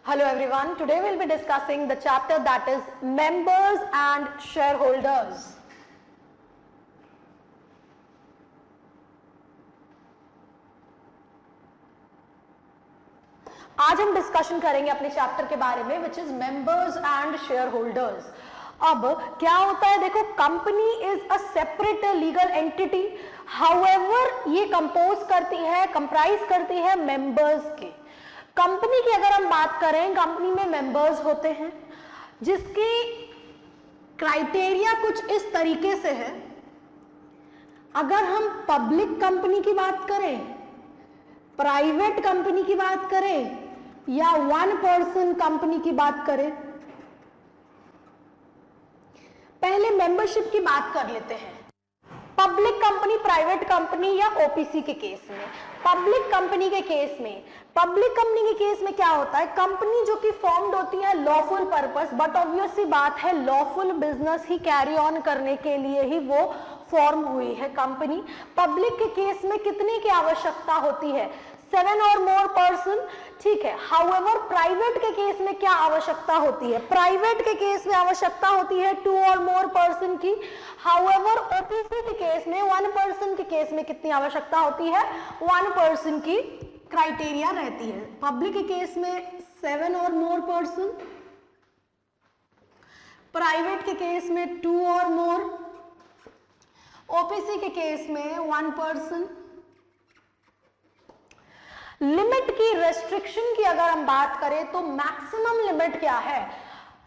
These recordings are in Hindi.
Hello everyone, today we'll be discussing the chapter that is members and shareholders. आज हम डिस्कशन करेंगे अपने चैप्टर के बारे में which is members and share holders. अब क्या होता है, देखो, company is a separate legal entity, however ये कंप्राइज करती है मेंबर्स के। कंपनी की अगर हम बात करें, कंपनी में मेंबर्स होते हैं जिसकी क्राइटेरिया कुछ इस तरीके से है। अगर हम पब्लिक कंपनी की बात करें, प्राइवेट कंपनी की बात करें या वन पर्सन कंपनी की बात करें, पहले मेंबरशिप की बात कर लेते हैं। पब्लिक कंपनी, प्राइवेट कंपनी या ओपीसी के केस में, पब्लिक कंपनी के केस में क्या होता है, कंपनी जो कि फॉर्म्ड होती है लॉफुल पर्पस, बट ऑब्वियस सी बात है lawful business he carry on करने के लिए ही वो फॉर्म हुई है कंपनी। पब्लिक के केस में कितने की आवश्यकता होती है, 7 और मोर पर्सन, ठीक है। हाउएवर प्राइवेट के केस में क्या आवश्यकता होती है, प्राइवेट के केस में आवश्यकता होती है 2 और मोर पर्सन की। हाउएवर ओपीसी के केस में 1 पर्सन के केस में कितनी आवश्यकता होती है, 1 पर्सन की क्राइटेरिया रहती है। पब्लिक के केस में 7 और मोर पर्सन, प्राइवेट के केस में 2 और मोर, ओपीसी के केस में 1 पर्सन। लिमिट की, रेस्ट्रिक्शन की अगर हम बात करें तो मैक्सिमम लिमिट क्या है,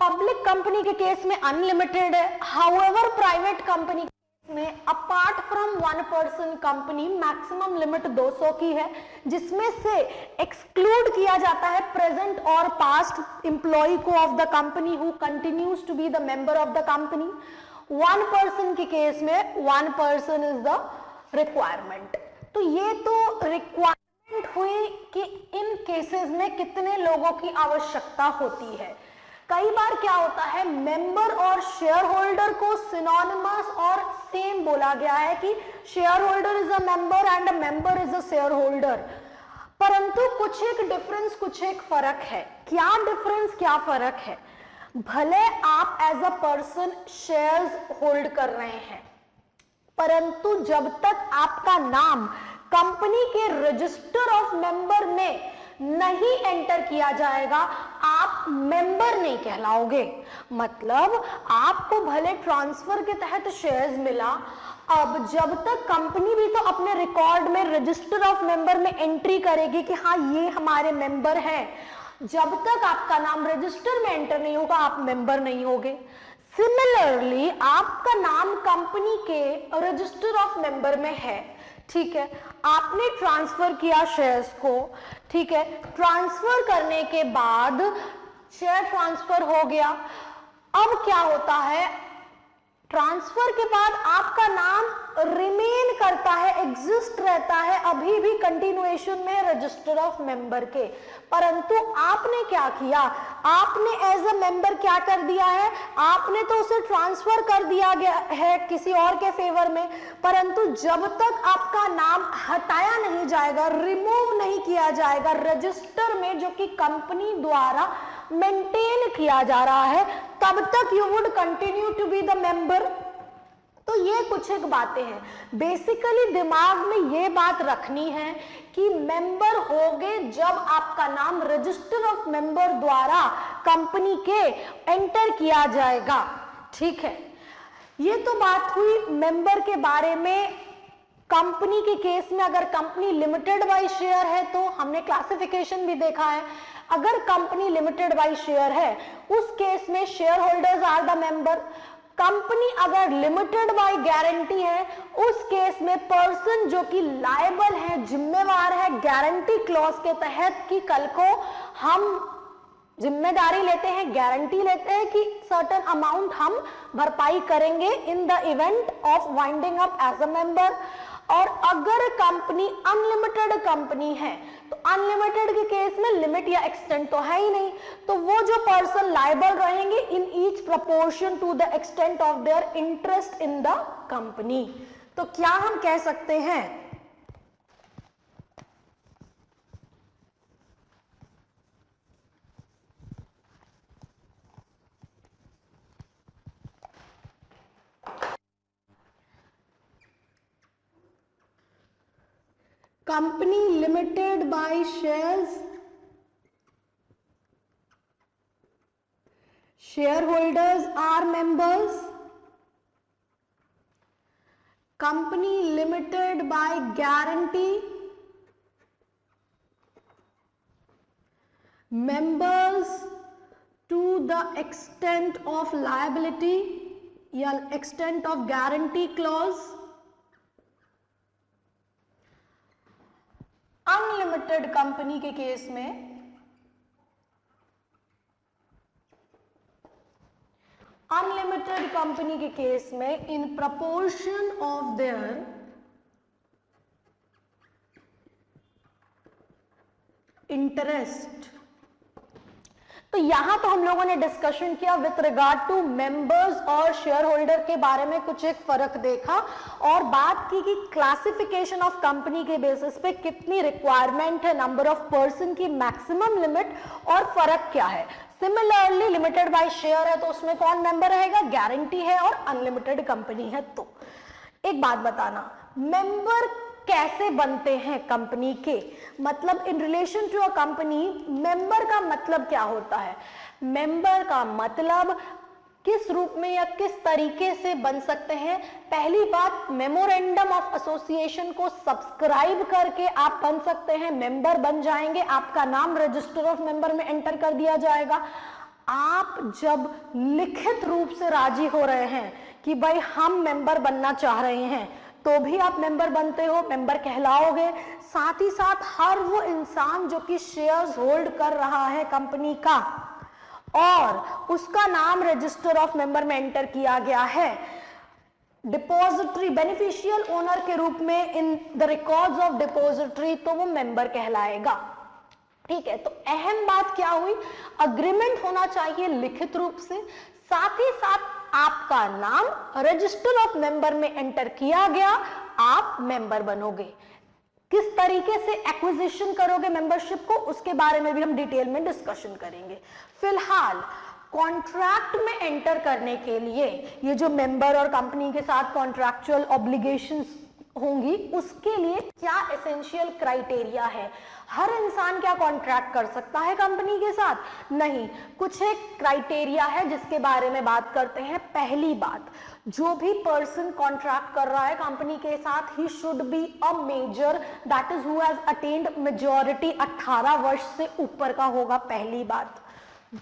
पब्लिक कंपनी के केस में अनलिमिटेड है। हाउएवर प्राइवेट कंपनी में apart from 1 person company maximum limit 200 की है, जिसमें से एक्सक्लूड किया जाता है प्रेजेंट और पास्ट एम्प्लॉय को of the company who continues to be the member of the company. 1 person के केस में 1 पर्सन इज द रिक्वायरमेंट। तो ये तो रिक्वायरमेंट हुई कि इन केसेस में कितने लोगों की आवश्यकता होती है। कई बार क्या होता है, मेंबर और शेयर होल्डर को सिनोनिमस और सेम बोला गया है कि share holder is a member and a member is a share holder, परंतु कुछ एक डिफरेंस, कुछ एक फर्क है। क्या डिफरेंस, क्या फर्क है, भले आप as a person shares hold कर रहे हैं, परंतु जब तक आपका नाम कंपनी के रजिस्टर ऑफ मेंबर में नहीं एंटर किया जाएगा, आप मेंबर नहीं कहलाओगे। मतलब आपको भले ट्रांसफर के तहत शेयर्स मिला, अब जब तक कंपनी भी तो अपने रिकॉर्ड में रजिस्टर ऑफ मेंबर में एंट्री करेगी कि हाँ ये हमारे मेंबर हैं, जब तक आपका नाम रजिस्टर में एंटर नहीं होगा आप मेंबर नहीं होगे। सिमिलरली आपका नाम कंपनी के रजिस्टर ऑफ मेंबर में है, ठीक है, आपने ट्रांसफर किया शेयर्स को, ठीक है, ट्रांसफर करने के बाद शेयर ट्रांसफर हो गया। अब क्या होता है, ट्रांसफर के बाद आपका नाम रिमेन करता है, एग्जिस्ट रहता है, अभी भी कंटिन्यूएशन में रजिस्टर ऑफ मेंबर के, परंतु आपने क्या किया, आपने एज अ मेंबर क्या कर दिया है, आपने तो उसे ट्रांसफर कर दिया गया है किसी और के फेवर में, परंतु जब तक आपका नाम हटाया नहीं जाएगा, रिमूव नहीं किया जाएगा रजिस्टर में जो कि कंपनी द्वारा मेंटेन किया जा रहा है, तब तक you would continue to be the member. तो ये कुछ एक बातें हैं, बेसिकली दिमाग में ये बात रखनी है कि मेंबर होगे जब आपका नाम रजिस्टर ऑफ मेंबर द्वारा कंपनी के एंटर किया जाएगा, ठीक है। ये तो बात हुई मेंबर के बारे में। कंपनी के केस में अगर कंपनी लिमिटेड बाय शेयर है तो हमने क्लासिफिकेशन भी देखा है, अगर कंपनी लिमिटेड बाय शेयर है उस केस में share holders are the member. Company अगर लिमिटेड बाय गारंटी है उस केस में पर्सन जो कि लायबल है, जिम्मेवार है गारंटी क्लॉज के तहत कि कल को हम जिम्मेदारी लेते हैं, गारंटी लेते हैं कि सर्टेन अमाउंट हम भरपाई करेंगे in the event of winding up as a member. और अगर कंपनी अनलिमिटेड कंपनी है तो अनलिमिटेड के केस में लिमिट या एक्सटेंट तो है ही नहीं, तो वो जो पर्सन लायबल रहेंगे in each proportion to the extent of their interest in the company. तो क्या हम कह सकते हैं, company limited by shares, shareholders are members, company limited by guarantee, members to the extent of liability या extent of guarantee clause, unlimited company के केस में अनलिमिटेड कंपनी के केस में in proportion of their interest. तो यहां तो हम लोगों ने डिस्कशन किया विथ रिगार्ड टू मेंबर्स और शेयर होल्डर के बारे में, कुछ एक फर्क देखा और बात की कि क्लासिफिकेशन ऑफ कंपनी के बेसिस पे कितनी रिक्वायरमेंट है, नंबर ऑफ पर्सन की मैक्सिमम लिमिट और फर्क क्या है। सिमिलरली लिमिटेड बाय शेयर है तो उसमें कौन मेंबर रहेगा, गारंटी है, और अनलिमिटेड कंपनी है तो। एक बात बताना, मेंबर कैसे बनते हैं कंपनी के, मतलब in relation to a company member का मतलब क्या होता है। मेंबर का मतलब किस रूप में या किस तरीके से बन सकते हैं। पहली बात, मेमोरेंडम ऑफ एसोसिएशन को सब्सक्राइब करके आप बन सकते हैं, मेंबर बन जाएंगे, आपका नाम रजिस्टर ऑफ मेंबर में एंटर कर दिया जाएगा। आप जब लिखित रूप से राजी हो रहे हैं कि भाई हम मेंबर बनना चाह रहे हैं तो भी आप मेंबर बनते हो, मेंबर कहलाओगे। साथ ही साथ हर वो इंसान जो कि शेयर्स होल्ड कर रहा है कंपनी का और उसका नाम रजिस्टर ऑफ मेंबर में एंटर किया गया है, डिपॉजिटरी बेनिफिशियल ओनर के रूप में इन द रिकॉर्ड्स ऑफ डिपॉजिटरी, तो वो मेंबर कहलाएगा। ठीक है, तो अहम बात क्या हुई, अग्रीमेंट होना चाहिए लिखित रूप से, साथ ही साथ आपका नाम रजिस्टर ऑफ मेंबर में एंटर किया गया, आप मेंबर बनोगे। किस तरीके से एक्विजिशन करोगे मेंबरशिप को, उसके बारे में भी हम डिटेल में डिस्कशन करेंगे। फिलहाल कॉन्ट्रैक्ट में एंटर करने के लिए ये जो मेंबर और कंपनी के साथ कॉन्ट्रैक्चुअल ऑब्लिगेशंस होंगी, उसके लिए क्या एसेंशियल क्राइटेरिया है। हर इंसान क्या कॉन्ट्रैक्ट कर सकता है कंपनी के साथ, नहीं, कुछ एक क्राइटेरिया है जिसके बारे में बात करते हैं। पहली बात, जो भी पर्सन कॉन्ट्रैक्ट कर रहा है कंपनी के साथ, he should be a major, that is who has attend majority, 18 वर्ष से ऊपर का होगा, पहली बात।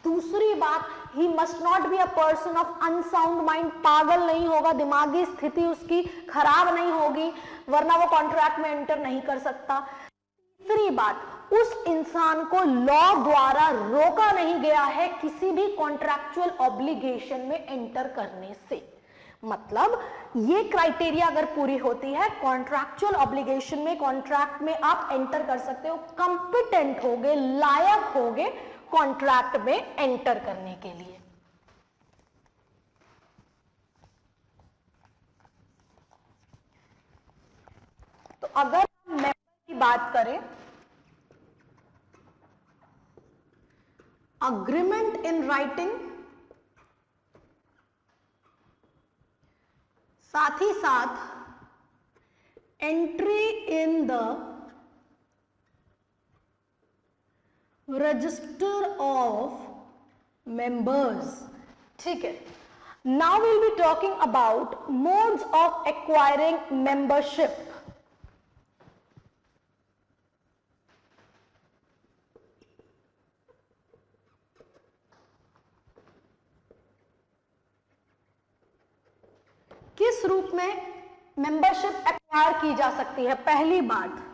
दूसरी बात, he must not be a person of unsound mind, पागल नहीं होगा, दिमागी स्थिति उसकी खराब नहीं होगी, वरना वो कॉन्ट्रैक्ट में एंटर नहीं कर सकता। तीसरी बात, उस इंसान को लॉ द्वारा रोका नहीं गया है किसी भी कॉन्ट्रैक्चुअल ऑब्लिगेशन में एंटर करने से। मतलब ये क्राइटेरिया अगर पूरी होती है, कॉन्ट्रैक्चुअल ऑब्लिगेशन में, कॉन्ट्रैक्ट में आप एंटर कर सकते हो, कंपिटेंट होगे, लायक होगे कॉन्ट्रैक्ट में एंटर करने के लिए। तो अगर हम मेंबर की बात करें, अग्रीमेंट इन राइटिंग, साथ ही साथ entry in the register of members. ठीक है, now will be talking about modes of acquiring membership. किस रूप में मेंबरशिप एक्वायर की जा सकती है। पहली बात,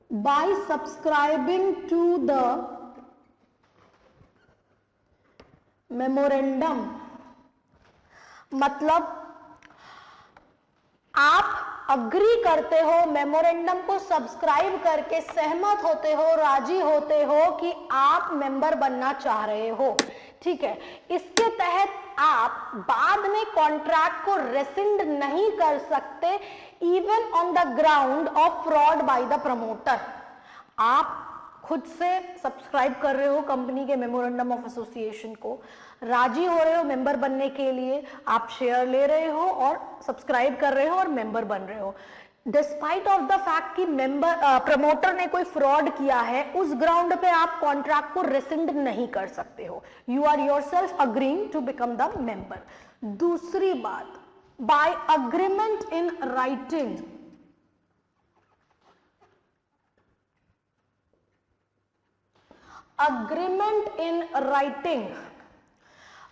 by subscribing to the memorandum, मतलब आप अग्री करते हो, मेमोरेंडम को सब्सक्राइब करके सहमत होते हो, राजी होते हो कि आप मेंबर बनना चाह रहे हो। ठीक है, इसके तहत आप बाद में कॉन्ट्रैक्ट को रेसिंड नहीं कर सकते, even on the ground of fraud by the promoter. आप खुद से सब्सक्राइब कर रहे हो कंपनी के मेमोरेंडम ऑफ एसोसिएशन को, राजी हो रहे हो मेंबर बनने के लिए, आप शेयर ले रहे हो और सब्सक्राइब कर रहे हो और मेंबर बन रहे हो, डिस्पाइट ऑफ द फैक्ट कि मेंबर प्रमोटर ने कोई फ्रॉड किया है, उस ग्राउंड पे आप कॉन्ट्रैक्ट को रिसेंड नहीं कर सकते हो. You are yourself agreeing to become the member. दूसरी बात, by agreement in writing, agreement in writing,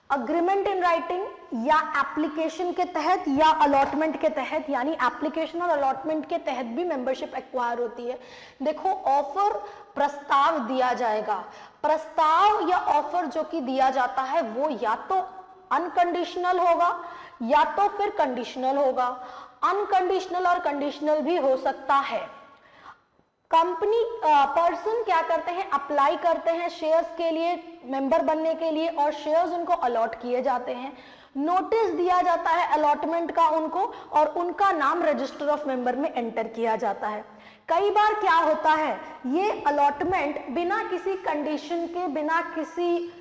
agreement in writing या एप्लीकेशन के तहत या अलॉटमेंट के तहत, यानी एप्लीकेशन और अलॉटमेंट के तहत भी मेंबरशिप एक्वायर होती है. देखो, ऑफर प्रस्ताव दिया जाएगा, प्रस्ताव या ऑफर जो कि दिया जाता है वो या तो अनकंडीशनल होगा या तो फिर कंडीशनल होगा. अनकंडीशनल और कंडीशनल भी हो सकता है. कंपनी पर्सन क्या करते हैं, अप्लाई करते हैं शेयर्स के लिए, मेंबर बनने के लिए, और शेयर्स उनको अलॉट किए जाते हैं. नोटिस दिया जाता है अलॉटमेंट का उनको, और उनका नाम रजिस्टर ऑफ मेंबर में एंटर किया जाता है. कई बार क्या होता है, ये अलॉटमेंट बिना किसी कंडीशन के, बिना किसी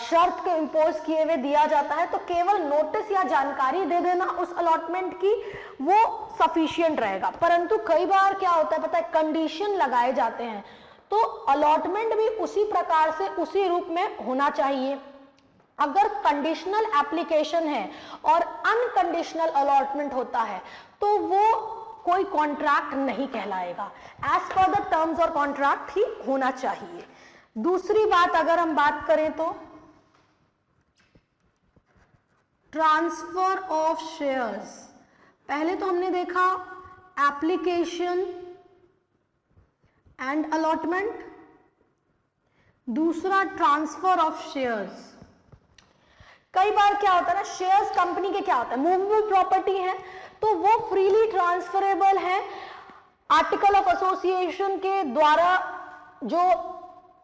शर्त के इंपोज किए हुए दिया जाता है, तो केवल नोटिस या जानकारी दे देना उस अलॉटमेंट की वो सफिशिएंट रहेगा. परंतु कई बार क्या होता है पता है, कंडीशन लगाए जाते हैं, तो अलॉटमेंट भी उसी प्रकार से उसी रूप में होना चाहिए. अगर कंडीशनल एप्लीकेशन है और अनकंडीशनल अलॉटमेंट होता है तो वो कोई कॉन्ट्रैक्ट नहीं कहलाएगा. एज पर द टर्म्स और कॉन्ट्रैक्ट ही होना चाहिए. दूसरी बात अगर हम बात करें तो ट्रांसफर ऑफ शेयर्स. पहले तो हमने देखा एप्लीकेशन एंड अलॉटमेंट, दूसरा ट्रांसफर ऑफ शेयर्स. कई बार क्या होता है ना, शेयर्स कंपनी के क्या होता है, मूवेबल प्रॉपर्टी है, तो वो फ्रीली ट्रांसफरेबल है. आर्टिकल ऑफ एसोसिएशन के द्वारा जो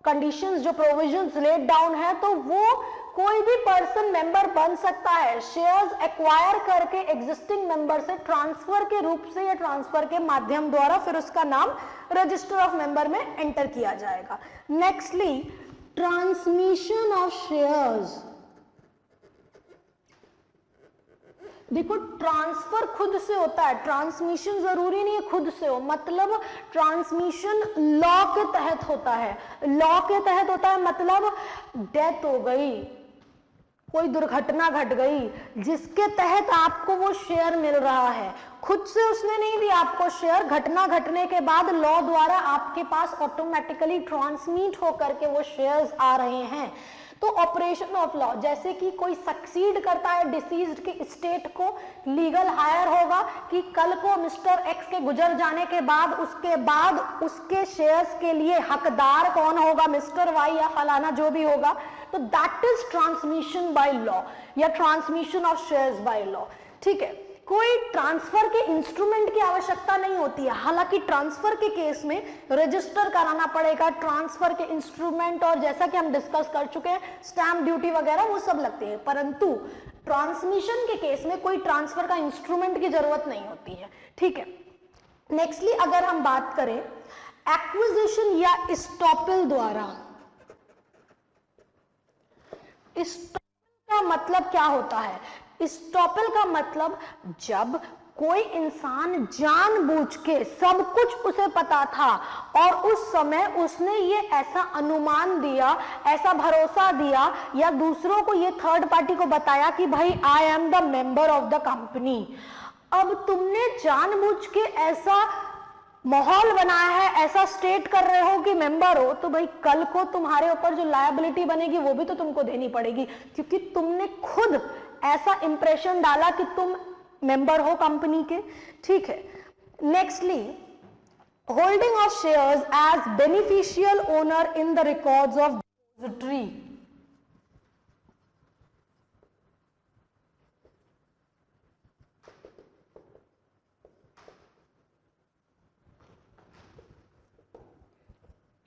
कंडीशंस, जो प्रोविजंस लेट डाउन है, तो वो कोई भी पर्सन मेंबर बन सकता है. शेयर्स एक्वायर करके एग्जिस्टिंग मेंबर से ट्रांसफर के रूप से या ट्रांसफर के माध्यम द्वारा फिर उसका नाम रजिस्टर ऑफ मेंबर में एंटर किया जाएगा. Nextly, transmission of shares. देखो, ट्रांसफर खुद से होता है, ट्रांसमिशन जरूरी नहीं है खुद से हो. मतलब ट्रांसमिशन लॉ के तहत होता है, लॉ के तहत होता है. मतलब डेथ हो गई, कोई दुर्घटना घट गई, जिसके तहत आपको वो शेयर मिल रहा है, खुद से उसने नहीं दिया आपको शेयर, घटना घटने के बाद लॉ द्वारा आपके पास ऑटोमेटिकली ट्रांसमिट होकर के वो शेयर्स आ रहे हैं. तो ऑपरेशन ऑफ लॉ, जैसे कि कोई सक्सीड करता है डिसीज्ड के स्टेट को, लीगल हायर होगा कि कल को मिस्टर एक्स के गुजर जाने के बाद उसके शेयर्स के लिए हकदार कौन होगा, मिस्टर वाई या फलाना जो भी होगा. तो that is transmission by law या transmission of shares by law. ठीक है, कोई ट्रांसफर के इंस्ट्रूमेंट की आवश्यकता नहीं होती है. हालांकि ट्रांसफर के केस में रजिस्टर कराना पड़ेगा, ट्रांसफर के इंस्ट्रूमेंट, और जैसा कि हम डिस्कस कर चुके हैं स्टैंप ड्यूटी वगैरह वो सब लगते हैं. परंतु ट्रांसमिशन के केस में कोई ट्रांसफर का इंस्ट्रूमेंट की जरूरत नहीं होती है. ठीक है, नेक्स्टली अगर हम बात करें एक्विजिशन या इस्टॉपल द्वारा, इस्टॉपल का मतलब क्या होता है? इस्टॉपल का मतलब जब कोई इंसान जानबूझ के, सब कुछ उसे पता था और उस समय उसने ये ऐसा अनुमान दिया, ऐसा भरोसा दिया या दूसरों को ये थर्ड पार्टी को बताया कि भाई I am the member of the company. अब तुमने जानबूझ के ऐसा माहौल बनाया है, ऐसा स्टेट कर रहे हो कि मेंबर हो, तो भाई कल को तुम्हारे ऊपर जो लायबिलिटी बनेगी वो भी तो तुमको देनी पड़ेगी, क्योंकि तुमने खुद ऐसा इंप्रेशन डाला कि तुम मेंबर हो कंपनी के. ठीक है, nextly holding of shares as beneficial owner in the records of depository.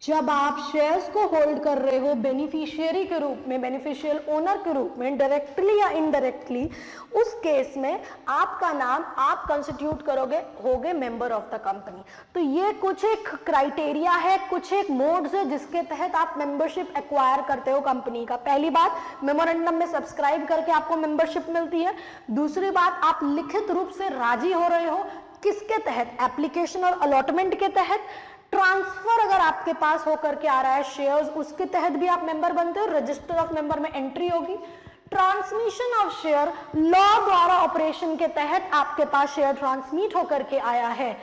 जब आप शेयर्स को होल्ड कर रहे हो बेनिफिशियरी के रूप में, बेनिफिशियल ओनर के रूप में, डायरेक्टली या इनडायरेक्टली, उस केस में आपका नाम आप कंस्टिट्यूट करोगे, होगे मेंबर ऑफ द कंपनी। तो ये कुछ एक क्राइटेरिया है, कुछ एक मोड्स है जिसके तहत आप मेंबरशिप एक्वायर करते हो कंपनी का। पहली बात, मेमोरेंडम में सब्सक्राइब करके आपको मेंबरशिप मिलती है। दूसरी बात, आप लिखित रूप से राजी हो रहे हो, किसके तहत? एप्लीकेशन और अलॉटमेंट के तहत। ट्रांसफर अगर आपके पास होकर के आ रहा है शेयर्स, उसके तहत भी आप मेंबर बनते हो, रजिस्टर ऑफ मेंबर में एंट्री होगी। ट्रांसमिशन ऑफ शेयर, लॉ द्वारा ऑपरेशन के तहत आपके पास शेयर ट्रांसमिट होकर के आया है।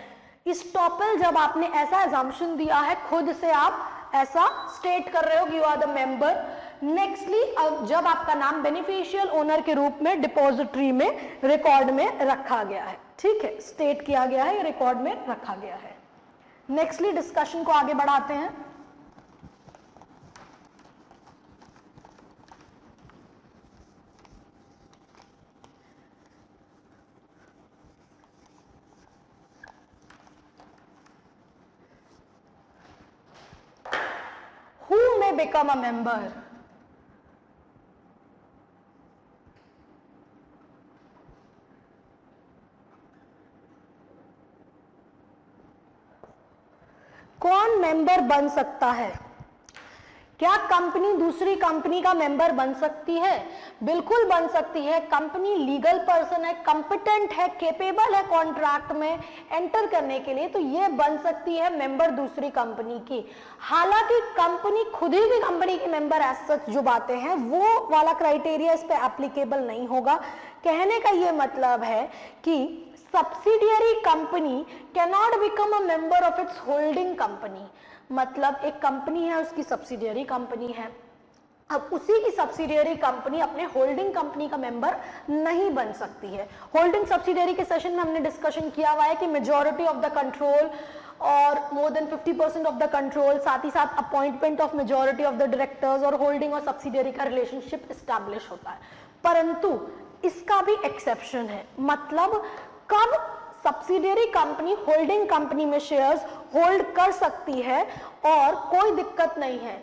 इस्टॉपल, जब आपने ऐसा एजम्पशन दिया है, खुद से आप ऐसा स्टेट कर रहे हो कि you are the member. Nextly, जब आपका नाम बेनिफिशियल ओनर के रूप में डिपॉजिटरी में रिकॉर्ड में रखा गया है, ठीक है, स्टेट किया गया है, रिकॉर्ड में रखा गया है। नेक्स्टली डिस्कशन को आगे बढ़ाते हैं। Who may become a member? कौन मेंबर बन सकता है? क्या कंपनी दूसरी कंपनी का मेंबर बन सकती है? बिल्कुल बन सकती है। कंपनी लीगल पर्सन है, कॉम्पिटेंट है, केपेबल है कॉन्ट्रैक्ट में एंटर करने के लिए, तो ये बन सकती है मेंबर दूसरी कंपनी की। हालांकि कंपनी खुद ही की कंपनी के मेंबर एज सच जो बातें हैं वो वाला क्राइटेरिया इस पे एप्लीकेबल नहीं होगा। कहने का ये मतलब है कि subsidiary company cannot become a member of its holding company. मतलब एक कंपनी है, उसकी सब्सिडियरी कंपनी है, अब उसी की सब्सिडियरी कंपनी अपने होल्डिंग कंपनी का मेंबर नहीं बन सकती है। होल्डिंग सब्सिडियरी के सेशन में हमने डिस्कशन किया हुआ है कि मेजॉरिटी ऑफ द कंट्रोल और more than 50% of the control, साथ ही साथ appointment of majority of the directors और होल्डिंग और सब्सिडियरी का रिलेशनशिप एस्टैब्लिश होता है। परंतु इसका भी एक्सेप्शन है। मतलब कब सब्सिडियरी कंपनी होल्डिंग कंपनी में शेयर्स होल्ड कर सकती है और कोई दिक्कत नहीं है।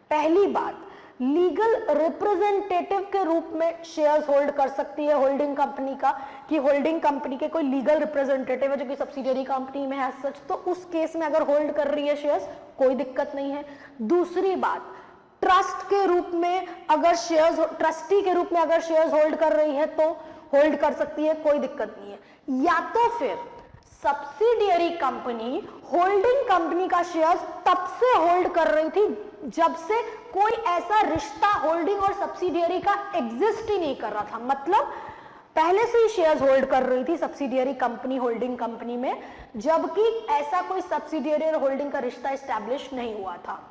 पहली बात, लीगल रिप्रेजेंटेटिव के रूप में शेयर्स होल्ड कर सकती है होल्डिंग कंपनी का, कि होल्डिंग कंपनी के कोई लीगल रिप्रेजेंटेटिव है जो कि सब्सिडियरी कंपनी में है सच, तो उस केस में अगर होल्ड कर रही है शेयर्स कोई दिक्कत नहीं है। दूसरी बात, ट्रस्ट के रूप में अगर शेयर्स, ट्रस्टी के रूप में अगर शेयर्स होल्ड कर रही है तो होल्ड कर सकती है, कोई दिक्कत नहीं है। या तो फिर सब्सिडियरी कंपनी होल्डिंग कंपनी का शेयर्स तब से होल्ड कर रही थी जब से कोई ऐसा रिश्ता होल्डिंग और सब्सिडियरी का एग्जिस्ट ही नहीं कर रहा था। मतलब पहले से ही शेयर्स होल्ड कर रही थी सब्सिडियरी कंपनी होल्डिंग कंपनी में, जबकि ऐसा कोई सब्सिडियरी और होल्डिंग का रिश्ता एस्टैब्लिश नहीं हुआ था।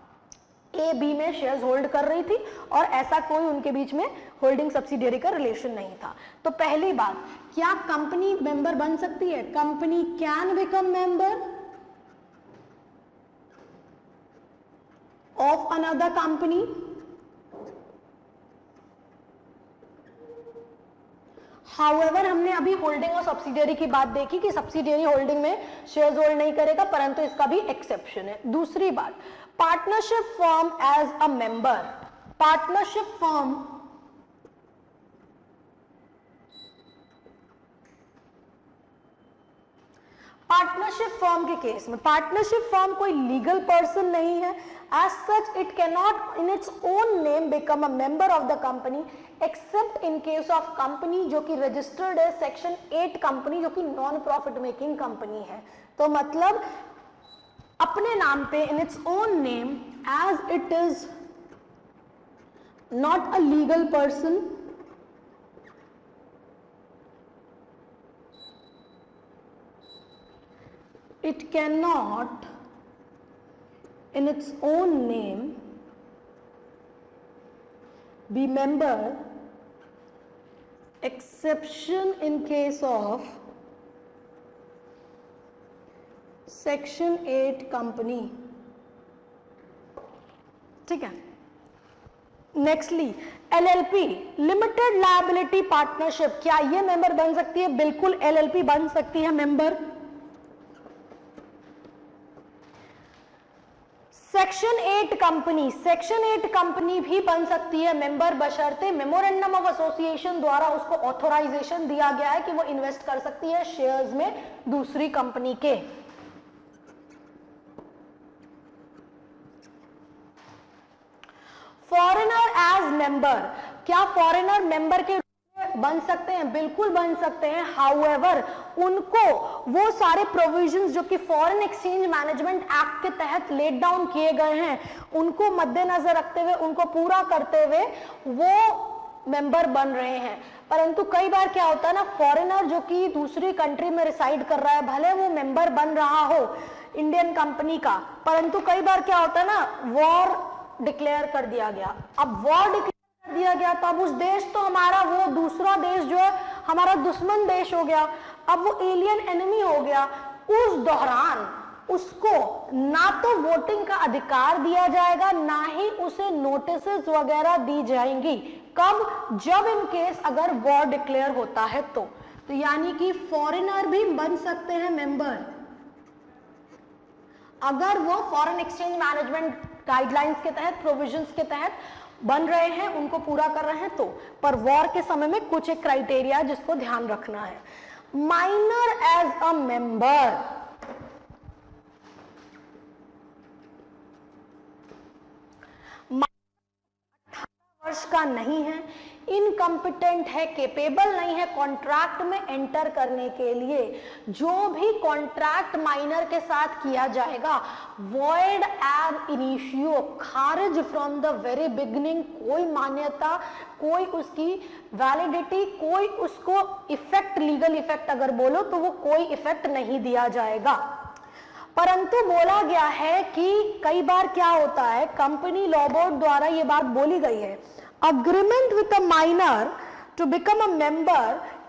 ए बी में शेयर्स होल्ड कर रही थी और ऐसा कोई उनके बीच में होल्डिंग सब्सिडियरी का रिलेशन नहीं था। तो पहली बात, क्या कंपनी मेंबर बन सकती है? Company can become member of another company. However हमने अभी होल्डिंग और सब्सिडियरी की बात देखी कि सब्सिडियरी होल्डिंग में शेयर्स होल्ड नहीं करेगा, परंतु इसका भी एक्सेप्शन है। दूसरी बात, partnership firm as a member. Partnership firm के केस में, पार्टनरशिप फर्म कोई लीगल पर्सन नहीं है, as such it can not in its own name become a member of the company except in case of company जो कि रजिस्टर्ड है सेक्शन 8 कंपनी जो कि नॉन प्रॉफिट मेकिंग कंपनी है। तो मतलब अपने नाम पे in its own name, as it is not a legal person, it cannot in its own name be member exception in case of section 8 company। ठीक है। Nextly LLP, limited liability partnership, क्या ये मेंबर बन सकती है? बिल्कुल एलएलपी बन सकती है member. Section 8 company, section 8 company भी बन सकती है मेंबर, बशर्ते मेमोरेंडम ऑफ एसोसिएशन द्वारा उसको ऑथराइजेशन दिया गया है कि वो इन्वेस्ट कर सकती है शेयर्स में दूसरी कंपनी के। फॉरेनर एज मेंबर, क्या फॉरेनर मेंबर के बन सकते हैं? बिल्कुल बन सकते हैं। हाउएवर उनको वो सारे प्रोविजंस जो कि फॉरेन एक्सचेंज मैनेजमेंट एक्ट के तहत लेट डाउन किए गए हैं उनको मद्देनजर रखते हुए, उनको पूरा करते हुए वो मेंबर बन रहे हैं। परंतु कई बार क्या होता है ना, फॉरेनर जो कि दूसरी कंट्री में रिसाइड कर रहा है, भले वो मेंबर बन रहा हो इंडियन कंपनी का, परंतु कई बार क्या होता है ना, वॉर डिक्लेयर कर दिया गया। अब वॉर डिक्लेयर दिया गया तो अब उस देश तो हमारा, वो दूसरा देश जो है हमारा दुश्मन देश हो गया, अब वो एलियन एनिमी हो गया। उस दौरान उसको ना तो वोटिंग का अधिकार दिया जाएगा, ना ही उसे नोटिसेस वगैरह दी जाएंगी। कब? जब इन केस अगर वॉर डिक्लेयर होता है तो यानी कि फॉरेनर भी बन सकते हैं मेंबर अगर वो फॉरेन एक्सचेंज मैनेजमेंट गाइडलाइंस के तहत, प्रोविजंस के तहत बन रहे हैं, उनको पूरा कर रहे हैं तो। पर वॉर के समय में कुछ एक क्राइटेरिया जिसको ध्यान रखना है। माइनर एज अ मेंबर, 18 वर्ष का नहीं है, इनकम्पिटेंट है, केपेबल नहीं है कॉन्ट्रैक्ट में एंटर करने के लिए। जो भी कॉन्ट्रैक्ट माइनर के साथ किया जाएगा वॉइड एब इनिशियो, खारिज फ्रॉम द वेरी बिगिनिंग, कोई मान्यता, कोई उसकी वैलिडिटी, कोई उसको इफेक्ट, लीगल इफेक्ट अगर बोलो तो वो कोई इफेक्ट नहीं दिया जाएगा। परंतु बोला गया है कि कई बार क्या होता है, कंपनी लॉ बोर्ड द्वारा ये बात बोली गई है, agreement with a minor to become a member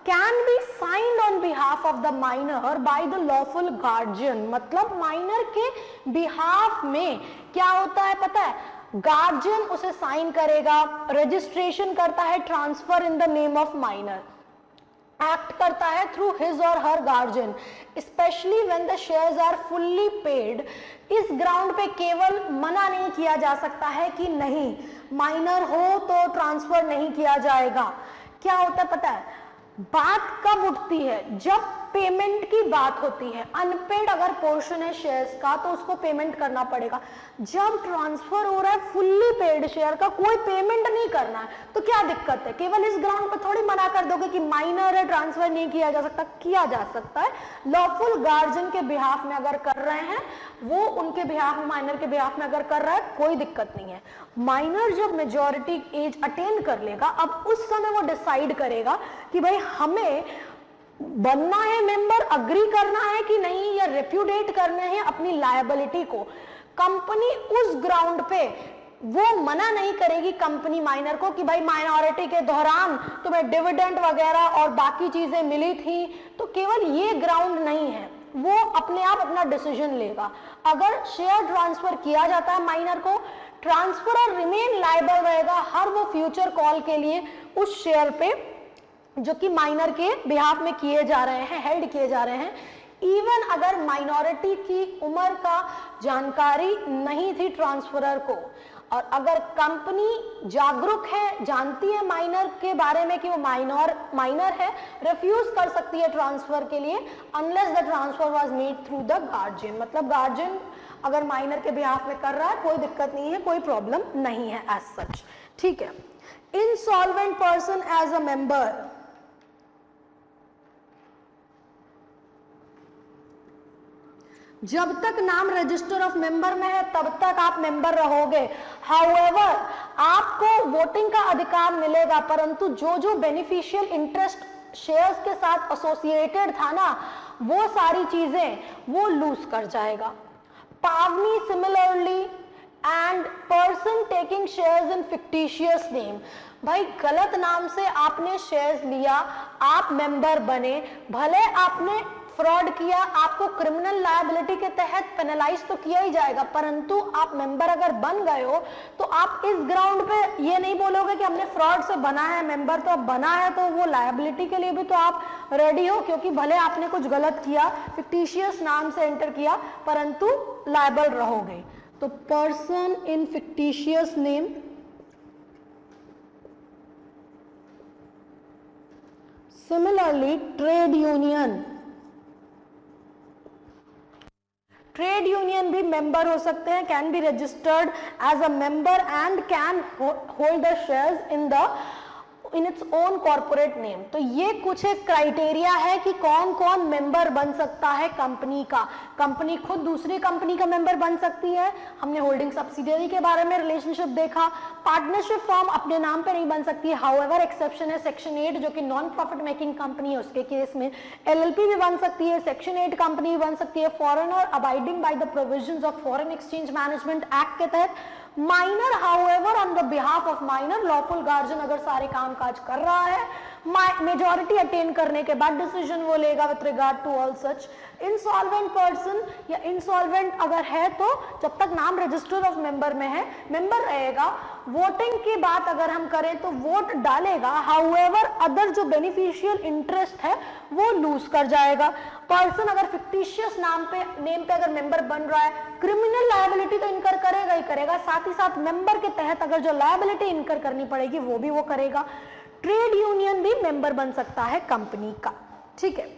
can be signed on behalf of the minor by the lawful guardian। मतलब माइनर के बिहाफ में क्या होता है पता है, गार्जियन उसे साइन करेगा, रजिस्ट्रेशन करता है, transfer in the name of minor, act करता है थ्रू हिज और her guardian, specially when the shares are fully paid. इस ग्राउंड पे केवल मना नहीं किया जा सकता है कि नहीं माइनर हो तो ट्रांसफर नहीं किया जाएगा। क्या होता है पता है, बात कब उठती है, जब पेमेंट की बात होती है। अनपेड अगर पोर्शन है शेयर्स का तो उसको पेमेंट करना पड़ेगा। जब ट्रांसफर हो रहा है फुल्ली पेड शेयर का, कोई पेमेंट नहीं करना है, तो क्या दिक्कत है? केवल इस ग्राउंड पर थोड़ी मना कर दोगे कि माइनर है ट्रांसफर नहीं किया जा सकता। किया जा सकता है, लॉफुल गार्जियन के बिहाफ में अगर कर रहे हैं, वो उनके बिहाफ में, माइनर के बिहाफ में अगर कर रहा है, कोई दिक्कत नहीं है। माइनर जब मेजॉरिटी एज अटेन कर लेगा, अब उस समय वो डिसाइड करेगा कि भाई हमें बनना है मेंबर, अग्री करना है कि नहीं, या रेप्यूडेट करना है अपनी लायबिलिटी को। कंपनी उस ग्राउंड पे वो मना नहीं करेगी कंपनी माइनर को कि भाई माइनॉरिटी के दौरान तुम्हें डिविडेंड वगैरह और बाकी चीजें मिली थी, तो केवल ये ग्राउंड नहीं है, वो अपने आप अपना डिसीजन लेगा। अगर शेयर ट्रांसफर किया जाता है माइनर को, ट्रांसफर और रिमेन लायबल रहेगा हर वो फ्यूचर कॉल के लिए उस शेयर पे जो कि माइनर के बिहाफ में किए जा रहे हैं, हेल्ड किए जा रहे हैं। इवन अगर माइनॉरिटी की उम्र का जानकारी नहीं थी ट्रांसफरर को, और अगर कंपनी जागरूक है, जानती है माइनर के बारे में कि वो माइनर है, रिफ्यूज कर सकती है ट्रांसफर के लिए unless the transfer was made through the guardian. मतलब गार्जियन अगर माइनर के बिहाफ में कर रहा है, कोई दिक्कत नहीं है, कोई प्रॉब्लम नहीं है एज सच। ठीक है। Insolvent person as a member, जब तक नाम रजिस्टर ऑफ मेंबर में है तब तक आप मेंबर रहोगे। हाउएवर आपको वोटिंग का अधिकार मिलेगा, परंतु जो जो बेनिफिशियल इंटरेस्ट शेयर्स के साथ एसोसिएटेड था ना, वो सारी चीजें वो लूज कर जाएगा। पावनी similarly and person taking shares in fictitious name, भाई गलत नाम से आपने शेयर्स लिया, आप मेंबर बने, भले आपने फ्रॉड किया, आपको क्रिमिनल लायबिलिटी के तहत पेनलाइज तो किया ही जाएगा, परंतु आप मेंबर अगर बन गए हो तो आप इस ग्राउंड पे ये नहीं बोलोगे कि हमने फ्रॉड से बना है मेंबर, तो अब बना है तो वो लायबिलिटी के लिए भी तो आप रेडी हो, क्योंकि भले आपने कुछ गलत किया, फिक्टिशियस नाम से एंटर किया, परंतु लायबल रहोगे। तो person in fictitious name, similarly trade union, trade union भी मेंबर हो सकते हैं, can be registered as a member and can hold the shares in its own corporate name. तो ये कुछ एक क्राइटेरिया है कि कौन कौन मेंबर बन सकता है कंपनी का। कंपनी खुद दूसरी कंपनी का मेंबर बन सकती है, हमने होल्डिंग सब्सिडियरी के बारे में रिलेशनशिप देखा। पार्टनरशिप फॉर्म अपने नाम पे नहीं बन सकती है, हाउएवर एक्सेप्शन है सेक्शन 8 जो कि नॉन प्रॉफिट मेकिंग कंपनी है, उसके केस में एलएलपी भी बन सकती है, सेक्शन 8 कंपनी भी बन सकती है, foreigner abiding by the provisions of foreign exchange management act के तहत। Minor however on the behalf of minor, lawful guardian अगर सारे कामकाज कर रहा है, मेजॉरिटी अटेन करने के बाद डिसीजन वो लेगा with regard to all such. Insolvent person या इंसॉल्वेंट अगर है तो जब तक नाम रजिस्टर ऑफ मेंबर में है मेंबर रहेगा। वोटिंग की बात अगर हम करें तो वोट डालेगा, हाउएवर अदर जो बेनिफिशियल इंटरेस्ट है वो लूज कर जाएगा। पर्सन अगर फिक्टिशियस नेम पे अगर मेंबर बन रहा है, क्रिमिनल लायबिलिटी तो इनकर करेगा ही करेगा, साथ ही साथ मेंबर के तहत अगर जो लायबिलिटी इनकर करनी पड़ेगी वो भी वो करेगा। ट्रेड यूनियन भी मेंबर बन सकता है कंपनी का, ठीक है।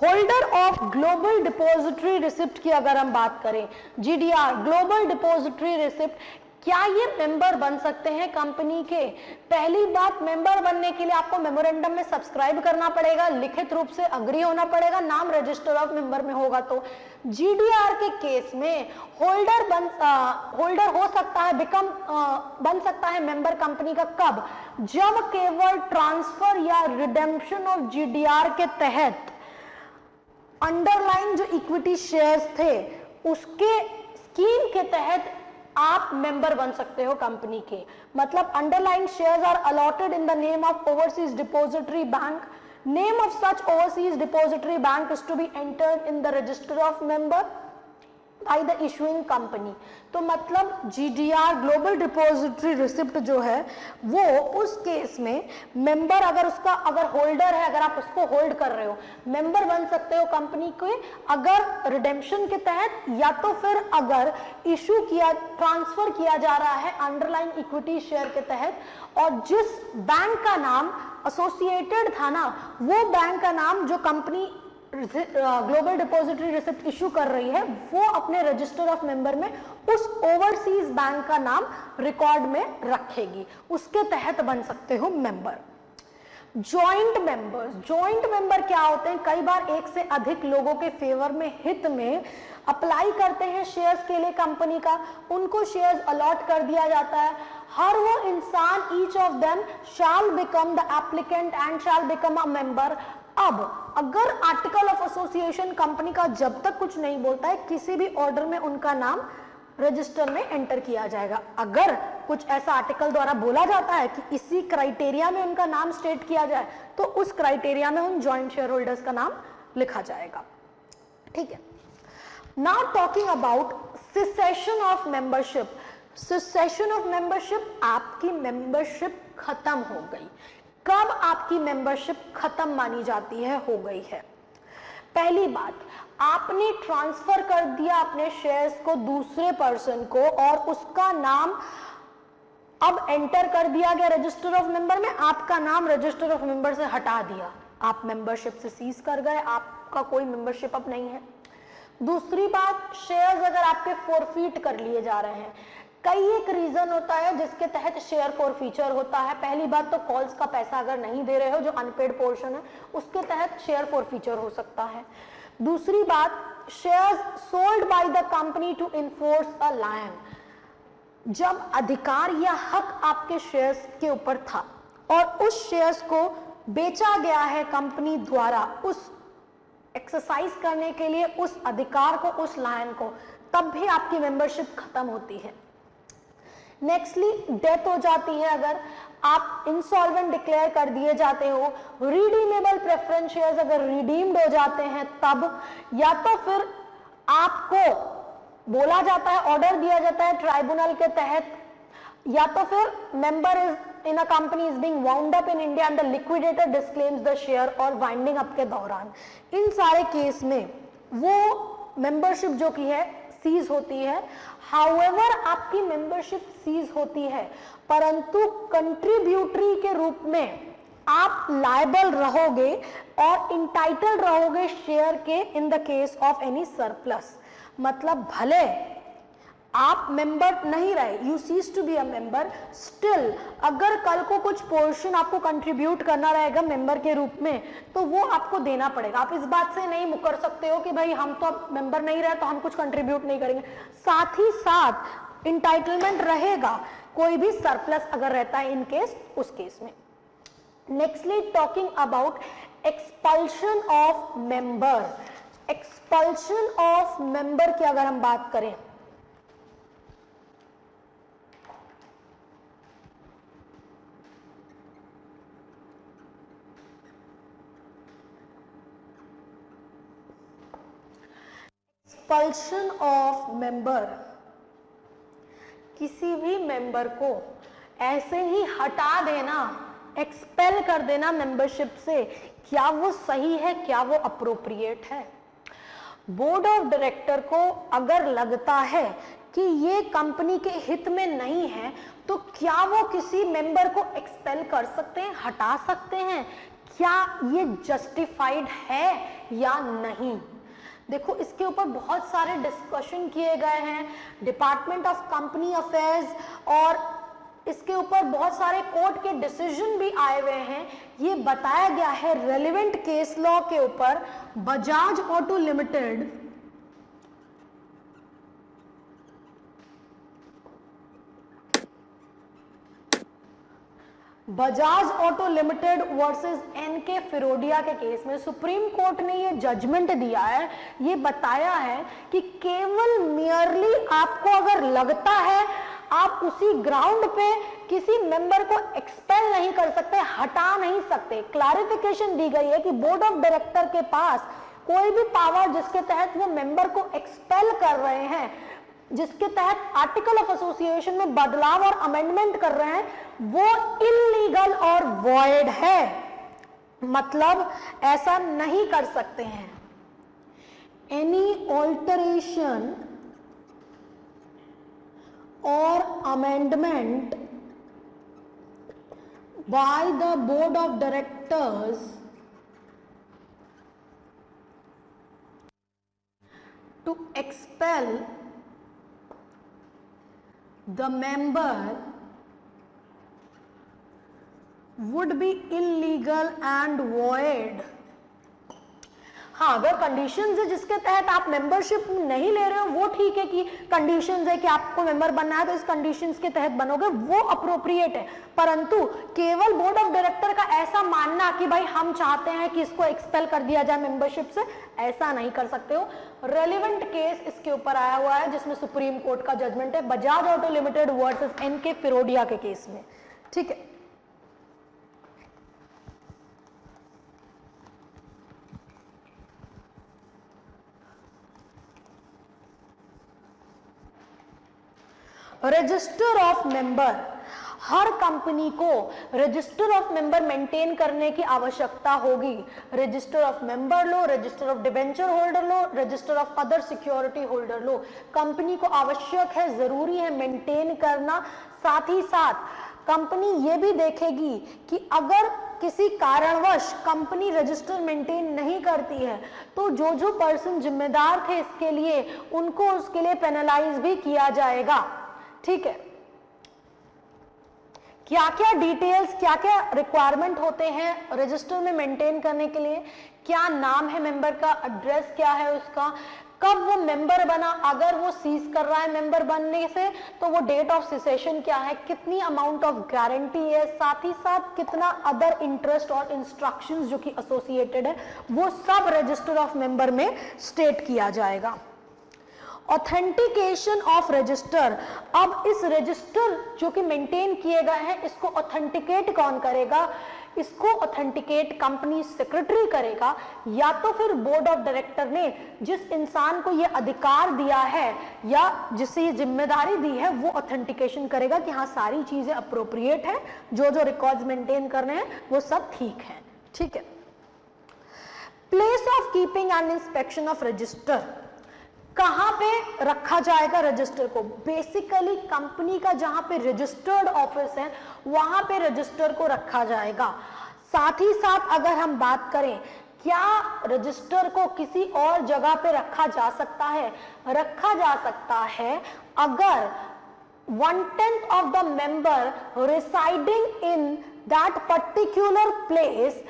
Holder of global depository receipt की अगर हम बात करें, जीडीआर ग्लोबल डिपॉजिटरी रिसिप्ट, क्या ये मेंबर बन सकते हैं कंपनी के? पहली बात, मेंबर बनने के लिए आपको मेमोरेंडम में सब्सक्राइब करना पड़ेगा, लिखित रूप से अग्री होना पड़ेगा, नाम रजिस्टर ऑफ मेंबर में होगा। तो जीडीआर के केस में होल्डर हो सकता है, बन सकता है मेंबर कंपनी का कब? जब केवल ट्रांसफर या रिडेम्पशन ऑफ जीडीआर के तहत अंडरलाइन जो इक्विटी शेयर्स थे उसके स्कीम के तहत आप मेंबर बन सकते हो कंपनी के। मतलब underline shares are allotted in the name of overseas depository bank, name of such overseas depository bank is to be entered in the register of member by the issuing company. तो मतलब जीडीआर ग्लोबल डिपॉजिटरी रिसिप्ट जो है वो उस केस में मेंबर अगर होल्डर है, अगर आप उसको होल्ड कर रहे हो, मेंबर बन सकते हो कंपनी के अगर रिडेम्पशन के तहत या तो फिर अगर ट्रांसफर किया जा रहा है अंडरलाइन इक्विटी शेयर के तहत, और जिस बैंक का नाम एसोसिएटेड था ना, वो बैंक का नाम जो company global depository receipt issue कर रही है वो अपने रजिस्टर ऑफ मेंबर में उस ओवरसीज बैंक का नाम रिकॉर्ड में रखेगी, उसके तहत बन सकते हो मेंबर। जॉइंट मेंबर क्या होते हैं? कई बार एक से अधिक लोगों के फेवर में हित में अप्लाई करते हैं शेयर्स के लिए कंपनी का, उनको शेयर्स अलॉट कर दिया जाता है। हर वो इंसान, each of them shell become the applicant and shall become a member. अब अगर आर्टिकल ऑफ एसोसिएशन कंपनी का जब तक कुछ नहीं बोलता है, किसी भी ऑर्डर में उनका नाम रजिस्टर में एंटर किया जाएगा। अगर कुछ ऐसा आर्टिकल द्वारा बोला जाता है कि इसी क्राइटेरिया में उनका नाम स्टेट किया जाए तो उस क्राइटेरिया में उन जॉइंट शेयर होल्डर्स का नाम लिखा जाएगा, ठीक है। Now talking about cessation of membership. Cessation of membership, आपकी मेंबरशिप खत्म हो गई। कब आपकी मेंबरशिप खत्म मानी जाती है, हो गई है? पहली बात, आपने ट्रांसफर कर दिया अपने शेयर्स को दूसरे पर्सन को और उसका नाम अब एंटर कर दिया गया रजिस्टर ऑफ मेंबर में, आपका नाम रजिस्टर ऑफ मेंबर से हटा दिया, आप मेंबरशिप से सीज कर गए, आपका कोई मेंबरशिप अब नहीं है। दूसरी बात, शेयर्स अगर आपके फोरफीट कर लिए जा रहे हैं, कई एक रीजन होता है जिसके तहत शेयर फॉरफीचर होता है। पहली बात तो कॉल्स का पैसा अगर नहीं दे रहे हो, जो अनपेड पोर्शन है, उसके तहत शेयर फॉरफीचर हो सकता है। दूसरी बात, shares sold by the company to enforce a lien, जब अधिकार या हक आपके शेयर्स के ऊपर था और उस शेयर्स को बेचा गया है कंपनी द्वारा उस एक्सरसाइज करने के लिए उस अधिकार को, उस लायन को, तब भी आपकी मेंबरशिप खत्म होती है। नेक्स्टली, डेथ हो जाती है, अगर आप इंसॉल्वेंट डिक्लेयर कर दिए जाते हो, रिडीमेबल प्रेफरेंस शेयर्स अगर रिडीम्ड हो जाते हैं तब, या तो फिर आपको बोला जाता है, ऑर्डर दिया जाता है ट्राइब्यूनल के तहत, या तो फिर member is in a company is being wound up in India and the liquidator disclaims the share, और वाइंडिंग अप के दौरान, इन सारे केस में वो मेंबरशिप जो की है सीज होती है। हाउएवर आपकी मेंबरशिप सीज होती है, परंतु कंट्रीब्यूटरी के रूप में आप लायबल रहोगे और इंटाइटल्ड रहोगे शेयर के in the case of any surplus. मतलब भले आप मेंबर नहीं रहे, you cease to be a member, still अगर कल को कुछ पोर्शन आपको कंट्रीब्यूट करना रहेगा मेंबर के रूप में, तो वो आपको देना पड़ेगा। आप इस बात से नहीं मुकर सकते हो कि भाई हम तो अब मेंबर नहीं रहे तो हम कुछ कंट्रीब्यूट नहीं करेंगे। साथ ही साथ इंटाइटलमेंट रहेगा कोई भी सरप्लस अगर रहता है इन केस, उस केस में। Nextly talking about expulsion of member. Expulsion of member की अगर हम बात करें, एक्सपल्शन ऑफ मेंबर, किसी भी मेंबर को ऐसे ही हटा देना, एक्सपेल कर देना मेंबरशिप से, क्या वो सही है, क्या वो अप्रोप्रिएट है? बोर्ड ऑफ डायरेक्टर को अगर लगता है कि ये कंपनी के हित में नहीं है, तो क्या वो किसी मेंबर को एक्सपेल कर सकते हैं, हटा सकते हैं? क्या ये जस्टिफाइड है या नहीं? देखो, इसके ऊपर बहुत सारे डिस्कशन किए गए हैं डिपार्टमेंट ऑफ कंपनी अफेयर्स, और इसके ऊपर बहुत सारे कोर्ट के डिसीजन भी आए हुए हैं। ये बताया गया है रेलेवेंट केस लॉ के ऊपर, Bajaj auto limited Bajaj auto limited versus NK Firodia के केस में सुप्रीम कोर्ट ने ये जजमेंट दिया है, ये बताया है कि केवल मियरली आपको अगर लगता है, आप उसी ग्राउंड पे किसी मेंबर को एक्सपेल नहीं कर सकते, हटा नहीं सकते। क्लैरिफिकेशन दी गई है कि बोर्ड ऑफ डायरेक्टर के पास कोई भी पावर जिसके तहत वो मेंबर को एक्सपेल कर रहे हैं, जिसके तहत आर्टिकल ऑफ एसोसिएशन में बदलाव और अमेंडमेंट कर रहे हैं, वो इल्लीगल और वॉइड है। मतलब ऐसा नहीं कर सकते हैं। एनी ऑल्टरेशन और amendment by the board of directors to expel the member would be illegal and void। हाँ, अगर कंडीशंस है जिसके तहत आप मेंबरशिप नहीं ले रहे हो, वो ठीक है कि कंडीशंस है कि आपको मेंबर बनना है तो इस कंडीशंस के तहत बनोगे, वो अप्रोप्रिएट है। परंतु केवल बोर्ड ऑफ डायरेक्टर का ऐसा मानना कि भाई हम चाहते हैं कि इसको एक्सपेल कर दिया जाए मेंबरशिप से, ऐसा नहीं कर सकते हो। रेलेवेंट केस इसके ऊपर आया हुआ है जिसमें सुप्रीम कोर्ट का जजमेंट है, Bajaj auto limited versus NK Firodia के केस में। ठीक है, रजिस्टर ऑफ मेंबर, हर कंपनी को रजिस्टर ऑफ मेंबर मेंटेन करने की आवश्यकता होगी। रजिस्टर ऑफ मेंबर लो, रजिस्टर ऑफ डिबेंचर होल्डर लो, register of other security holder लो, कंपनी को आवश्यक है, जरूरी है मेंटेन करना। साथ ही साथ कंपनी ये भी देखेगी कि अगर किसी कारणवश कंपनी रजिस्टर मेंटेन नहीं करती है तो जो जो पर्सन जिम्मेदार थे इसके लिए, उनको उसके लिए पेनलाइज भी किया जाएगा। ठीक है, क्या क्या डिटेल्स, क्या क्या रिक्वायरमेंट होते हैं रजिस्टर में मेंटेन करने के लिए? क्या नाम है मेंबर का, एड्रेस क्या है उसका, कब वो मेंबर बना, अगर वो सीज कर रहा है मेंबर बनने से तो वो डेट ऑफ सिसेशन क्या है, कितनी अमाउंट ऑफ गारंटी है, साथ ही साथ कितना अदर इंटरेस्ट और इंस्ट्रक्शंस जो कि एसोसिएटेड है, वो सब रजिस्टर ऑफ मेंबर में स्टेट किया जाएगा। ऑथेंटिकेशन ऑफ रजिस्टर, अब इस रजिस्टर जो कि मेंटेन किए गए हैं इसको ऑथेंटिकेट कौन करेगा? इसको ऑथेंटिकेट कंपनी सेक्रेटरी करेगा, या तो फिर बोर्ड ऑफ डायरेक्टर ने जिस इंसान को ये अधिकार दिया है या जिसे ये जिम्मेदारी दी है वो ऑथेंटिकेशन करेगा कि हाँ सारी चीजें अप्रोप्रिएट है, जो जो रिकॉर्ड्स मेंटेन करने हैं वो सब ठीक है। ठीक है। Place of keeping and inspection of register, कहां पे रखा जाएगा रजिस्टर को? बेसिकली कंपनी का जहां पे रजिस्टर्ड ऑफिस है वहां पे रजिस्टर को रखा जाएगा। साथ ही साथ अगर हम बात करें क्या रजिस्टर को किसी और जगह पे रखा जा सकता है? रखा जा सकता है अगर 1/10 of the member residing in that particular place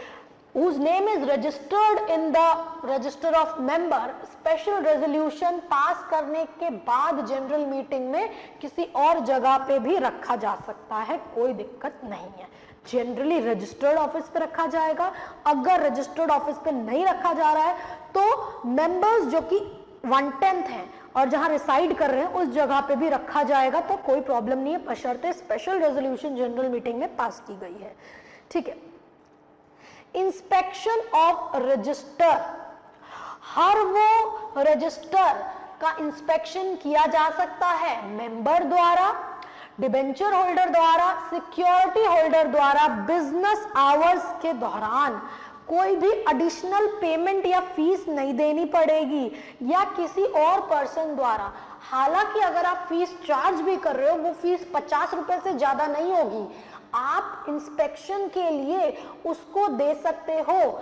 whose name is registered in the register of member, special resolution pass करने के बाद जनरल मीटिंग में किसी और जगह पे भी रखा जा सकता है, कोई दिक्कत नहीं है। जनरली रजिस्टर्ड ऑफिस पे रखा जाएगा। अगर रजिस्टर्ड ऑफिस पे नहीं रखा जा रहा है तो मेंबर्स जो कि 1/10 हैं और जहां रिसाइड कर रहे हैं उस जगह पे भी रखा जाएगा, तो कोई प्रॉब्लम नहीं है, बशर्ते स्पेशल रेजोल्यूशन जनरल मीटिंग में पास की गई है। ठीक है। इंस्पेक्शन ऑफ रजिस्टर, हर वो रजिस्टर का इंस्पेक्शन किया जा सकता है मेंबर द्वारा, डिबेंचर होल्डर द्वारा, सिक्योरिटी होल्डर द्वारा बिजनेस आवर्स के दौरान। कोई भी एडिशनल पेमेंट या फीस नहीं देनी पड़ेगी या किसी और पर्सन द्वारा। हालांकि अगर आप फीस चार्ज भी कर रहे हो वो फीस 50 रुपए से ज्यादा नहीं होगी, आप इंस्पेक्शन के लिए उसको दे सकते हो।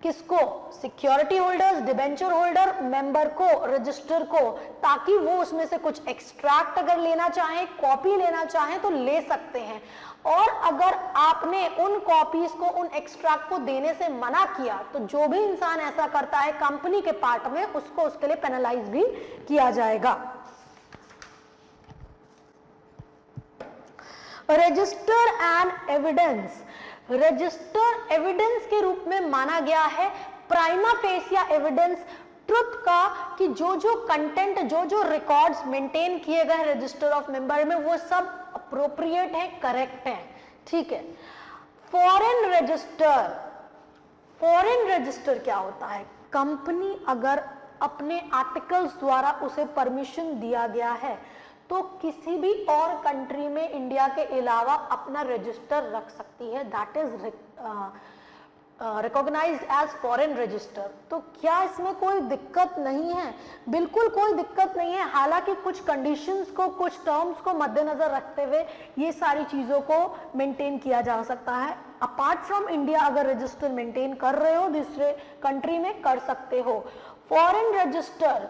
किसको? Security holders, debenture holder, member को, रजिस्टर को, ताकि वो उसमें से कुछ एक्सट्रैक्ट अगर लेना चाहें, कॉपी लेना चाहें तो ले सकते हैं। और अगर आपने उन कॉपीज को, उन एक्सट्रैक्ट को देने से मना किया तो जो भी इंसान ऐसा करता है कंपनी के पार्ट में उसको उसके लिए पेनलाइज भी किया जाएगा। Register and evidence, register evidence के रूप में माना गया है प्राइमा फेसिया एविडेंस ट्रुथ का कि जो जो कंटेंट, जो जो रिकॉर्ड्स मेंटेन किए गए रजिस्टर ऑफ मेंबर में वो सब अप्रोप्रिएट है, करेक्ट है। ठीक है। फॉरेन रजिस्टर, फॉरेन रजिस्टर क्या होता है? कंपनी अगर अपने आर्टिकल्स द्वारा उसे परमिशन दिया गया है तो किसी भी और कंट्री में इंडिया के अलावा अपना रजिस्टर रख सकती है, that is recognised as foreign register. तो क्या इसमें कोई दिक्कत नहीं है? बिल्कुल कोई दिक्कत नहीं है। हालांकि कुछ कंडीशंस को, कुछ टर्म्स को मद्देनजर रखते हुए ये सारी चीजों को मेंटेन किया जा सकता है। अपार्ट फ्रॉम इंडिया अगर रजिस्टर मेंटेन कर रहे हो दूसरे कंट्री में कर सकते हो। Foreign register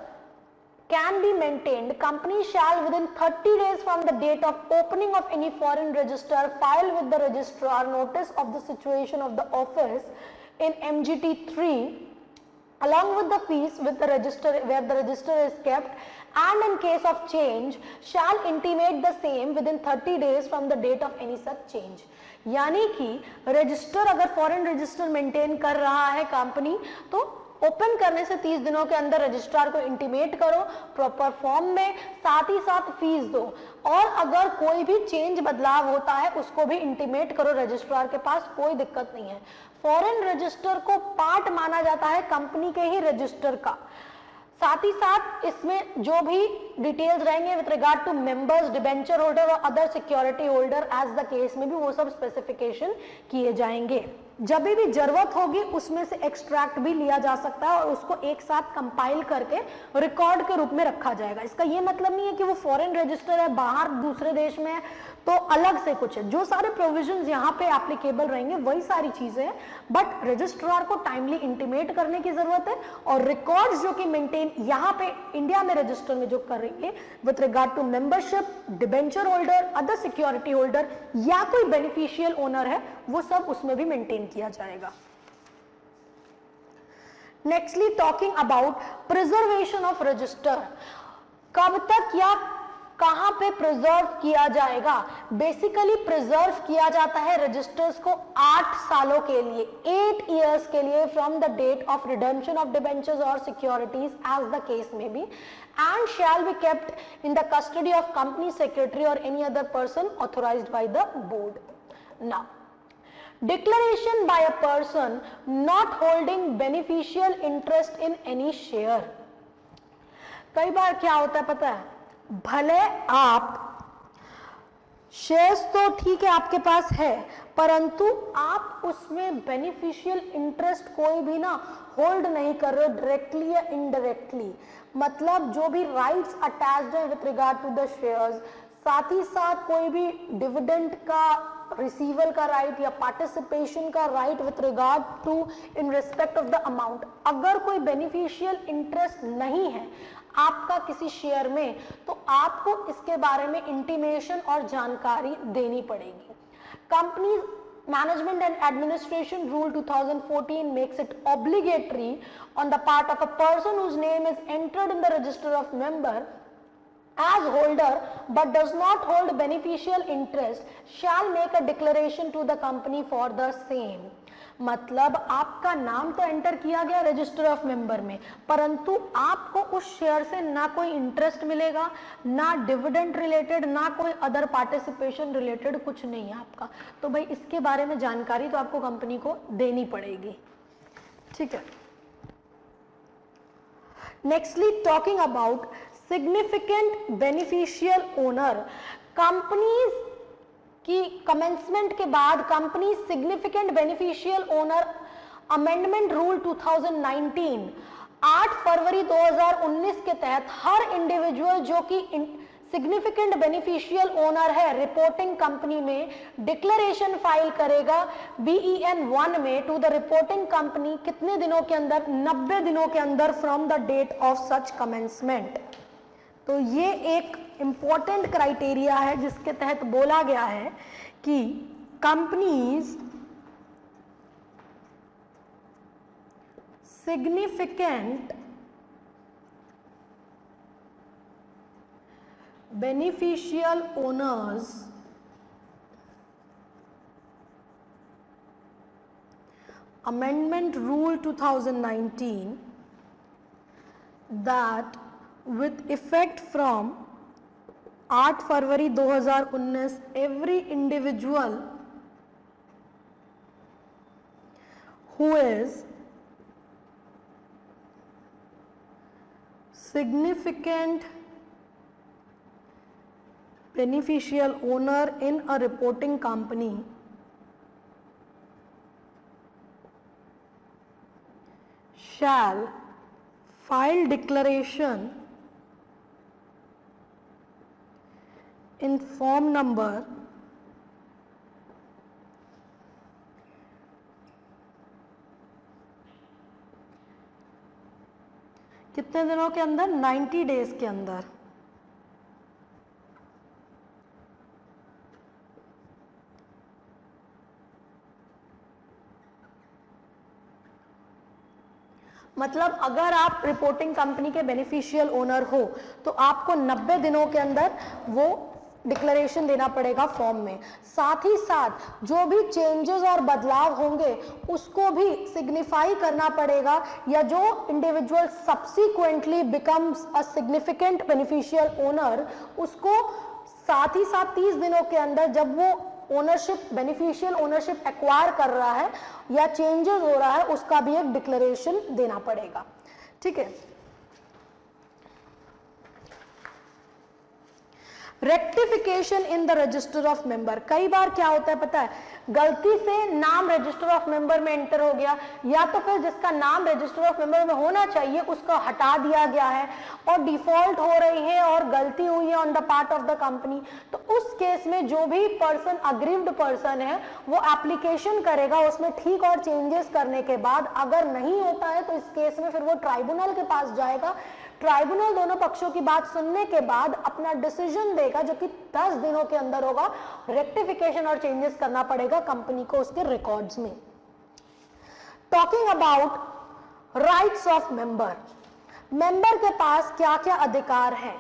can be maintained, company shall within 30 days from the date of opening of any foreign register file with the registrar notice of the situation of the office in MGT 3 along with the fees with the register where the register is kept and in case of change shall intimate the same within 30 days from the date of any such change। यानी कि रजिस्टर अगर फॉरेन रजिस्टर मेंटेन कर रहा है कंपनी तो ओपन करने से 30 दिनों के अंदर रजिस्ट्रार को इंटीमेट करो प्रॉपर फॉर्म में, साथ ही साथ फीस दो, और अगर कोई भी चेंज बदलाव होता है उसको भी इंटीमेट करो रजिस्ट्रार के पास, कोई दिक्कत नहीं है। फॉरेन रजिस्टर को पार्ट माना जाता है कंपनी के ही रजिस्टर का। साथ ही साथ इसमें जो भी डिटेल्स रहेंगे with regard to members, debenture holder और other security holder as the case में भी वो सब स्पेसिफिकेशन किए जाएंगे। जब भी जरूरत होगी उसमें से एक्सट्रैक्ट भी लिया जा सकता है और उसको एक साथ कंपाइल करके रिकॉर्ड के रूप में रखा जाएगा। इसका ये मतलब नहीं है कि वो फॉरेन रजिस्टर है, बाहर दूसरे देश में है तो अलग से कुछ है। जो सारे प्रोविजंस यहाँ पे एप्लीकेबल रहेंगे वही सारी चीजें हैं, बट रजिस्ट्रार को टाइमली इंटीमेट करने की जरूरत है और रिकॉर्ड्स जो कि मेंटेन यहाँ पे इंडिया में रजिस्टर में जो करेंगे with regard to membership, debenture holder, other security holder या कोई बेनिफिशियल ओनर है वो सब उसमें भी मेंटेन किया जाएगा। Nextly talking about preservation of register, कब तक या कहां पे प्रिजर्व किया जाएगा? बेसिकली प्रिजर्व किया जाता है रजिस्टर्स को 8 सालों के लिए, 8 इयर्स के लिए from the date of redemption of debentures और securities as the case may be, and shall be kept in the custody of company secretary or any other person authorized by the board. Now Declaration by a person not holding beneficial interest in any share. कई बार क्या होता है पता है, भले आप शेयर्स तो ठीक है आपके पास है, परंतु आप उसमें बेनिफिशियल इंटरेस्ट कोई भी ना होल्ड नहीं कर रहे हो डायरेक्टली या इनडायरेक्टली। मतलब जो भी राइट्स अटैच्ड है with regard to the shares, साथ ही साथ कोई भी डिविडेंड का रिसीवल का राइट या पार्टिसिपेशन का right with regard to in respect of the amount, अगर कोई बेनिफिशियल इंटरेस्ट नहीं है आपका किसी शेयर में, तो आपको इसके बारे में इंटीमेशन और जानकारी देनी पड़ेगी। Company management and administration rule 2014 makes it obligatory on the part of a person whose name is entered in the register of member as holder but does not hold beneficial interest shall make a declaration to the company for the same। मतलब आपका नाम तो एंटर किया गया रजिस्टर ऑफ मेंबर में, परंतु आपको उस शेयर से ना कोई इंटरेस्ट मिलेगा, ना डिविडेंड रिलेटेड, ना कोई अदर पार्टिसिपेशन रिलेटेड, कुछ नहीं है आपका। तो भाई इसके बारे में जानकारी तो आपको कंपनी को देनी पड़ेगी, ठीक है। Nextly talking about significant beneficial owner, companies की कमेंसमेंट के बाद company significant beneficial owner amendment rule 2019 8 फरवरी 2019 के तहत हर इंडिविजुअल जो कि सिग्निफिकेंट बेनिफिशियल ओनर है रिपोर्टिंग कंपनी में डिक्लेरेशन फाइल करेगा BEN 1 में टू द रिपोर्टिंग कंपनी कितने दिनों के अंदर, 90 दिनों के अंदर from the date of such commencement. तो ये एक इंपॉर्टेंट क्राइटेरिया है जिसके तहत बोला गया है कि companies significant beneficial owners amendment rule 2019 that with effect from 8 February 2019 every individual who is significant beneficial owner in a reporting company shall file declaration in form number कितने दिनों के अंदर, 90 डेज के अंदर। मतलब अगर आप रिपोर्टिंग कंपनी के बेनिफिशियल ओनर हो तो आपको 90 दिनों के अंदर वो डिक्लेरेशन देना पड़ेगा फॉर्म में। साथ ही साथ जो भी चेंजेस और बदलाव होंगे उसको भी सिग्निफाई करना पड़ेगा, या जो individual subsequently becomes a significant beneficial owner उसको साथ ही साथ 30 दिनों के अंदर जब वो ओनरशिप बेनिफिशियल ओनरशिप एक्वायर कर रहा है या चेंजेस हो रहा है उसका भी एक डिक्लेरेशन देना पड़ेगा, ठीक है। Rectification in the register of member, कई बार क्या होता है पता है, गलती से नाम रजिस्टर ऑफ मेंबर में एंटर हो गया, या तो फिर जिसका नाम रजिस्टर ऑफ मेंबर में होना चाहिए उसको हटा दिया गया है और डिफॉल्ट हो रही है और गलती हुई है on the part of the company. तो उस केस में जो भी पर्सन अग्रीव्ड पर्सन है वो एप्लीकेशन करेगा, उसमें ठीक और चेंजेस करने के बाद अगर नहीं होता है तो इस केस में फिर वो ट्राइब्यूनल के पास जाएगा। ट्राइब्यूनल दोनों पक्षों की बात सुनने के बाद अपना डिसीजन देगा जो कि 10 दिनों के अंदर होगा। रेक्टिफिकेशन और चेंजेस करना पड़ेगा कंपनी को उसके रिकॉर्ड्स में। Talking about rights of member, member के पास क्या क्या अधिकार हैं।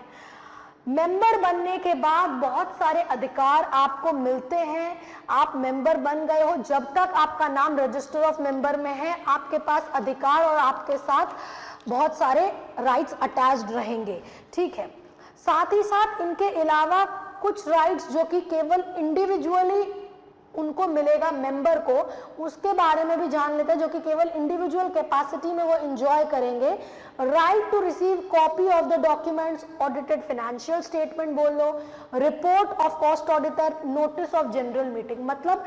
मेंबर बनने के बाद बहुत सारे अधिकार आपको मिलते हैं। आप मेंबर बन गए हो, जब तक आपका नाम रजिस्टर ऑफ मेंबर में है आपके पास अधिकार और आपके साथ बहुत सारे राइट्स अटैच्ड रहेंगे, ठीक है। साथ ही साथ इनके अलावा कुछ राइट्स जो कि केवल इंडिविजुअली उनको मिलेगा मेंबर को, उसके बारे में भी जान लेते हैं, जो कि केवल इंडिविजुअल कैपेसिटी में वो एंजॉय करेंगे। Right to receive copy of the documents, audited financial statement बोल लो, report of cost auditor, notice of general meeting. मतलब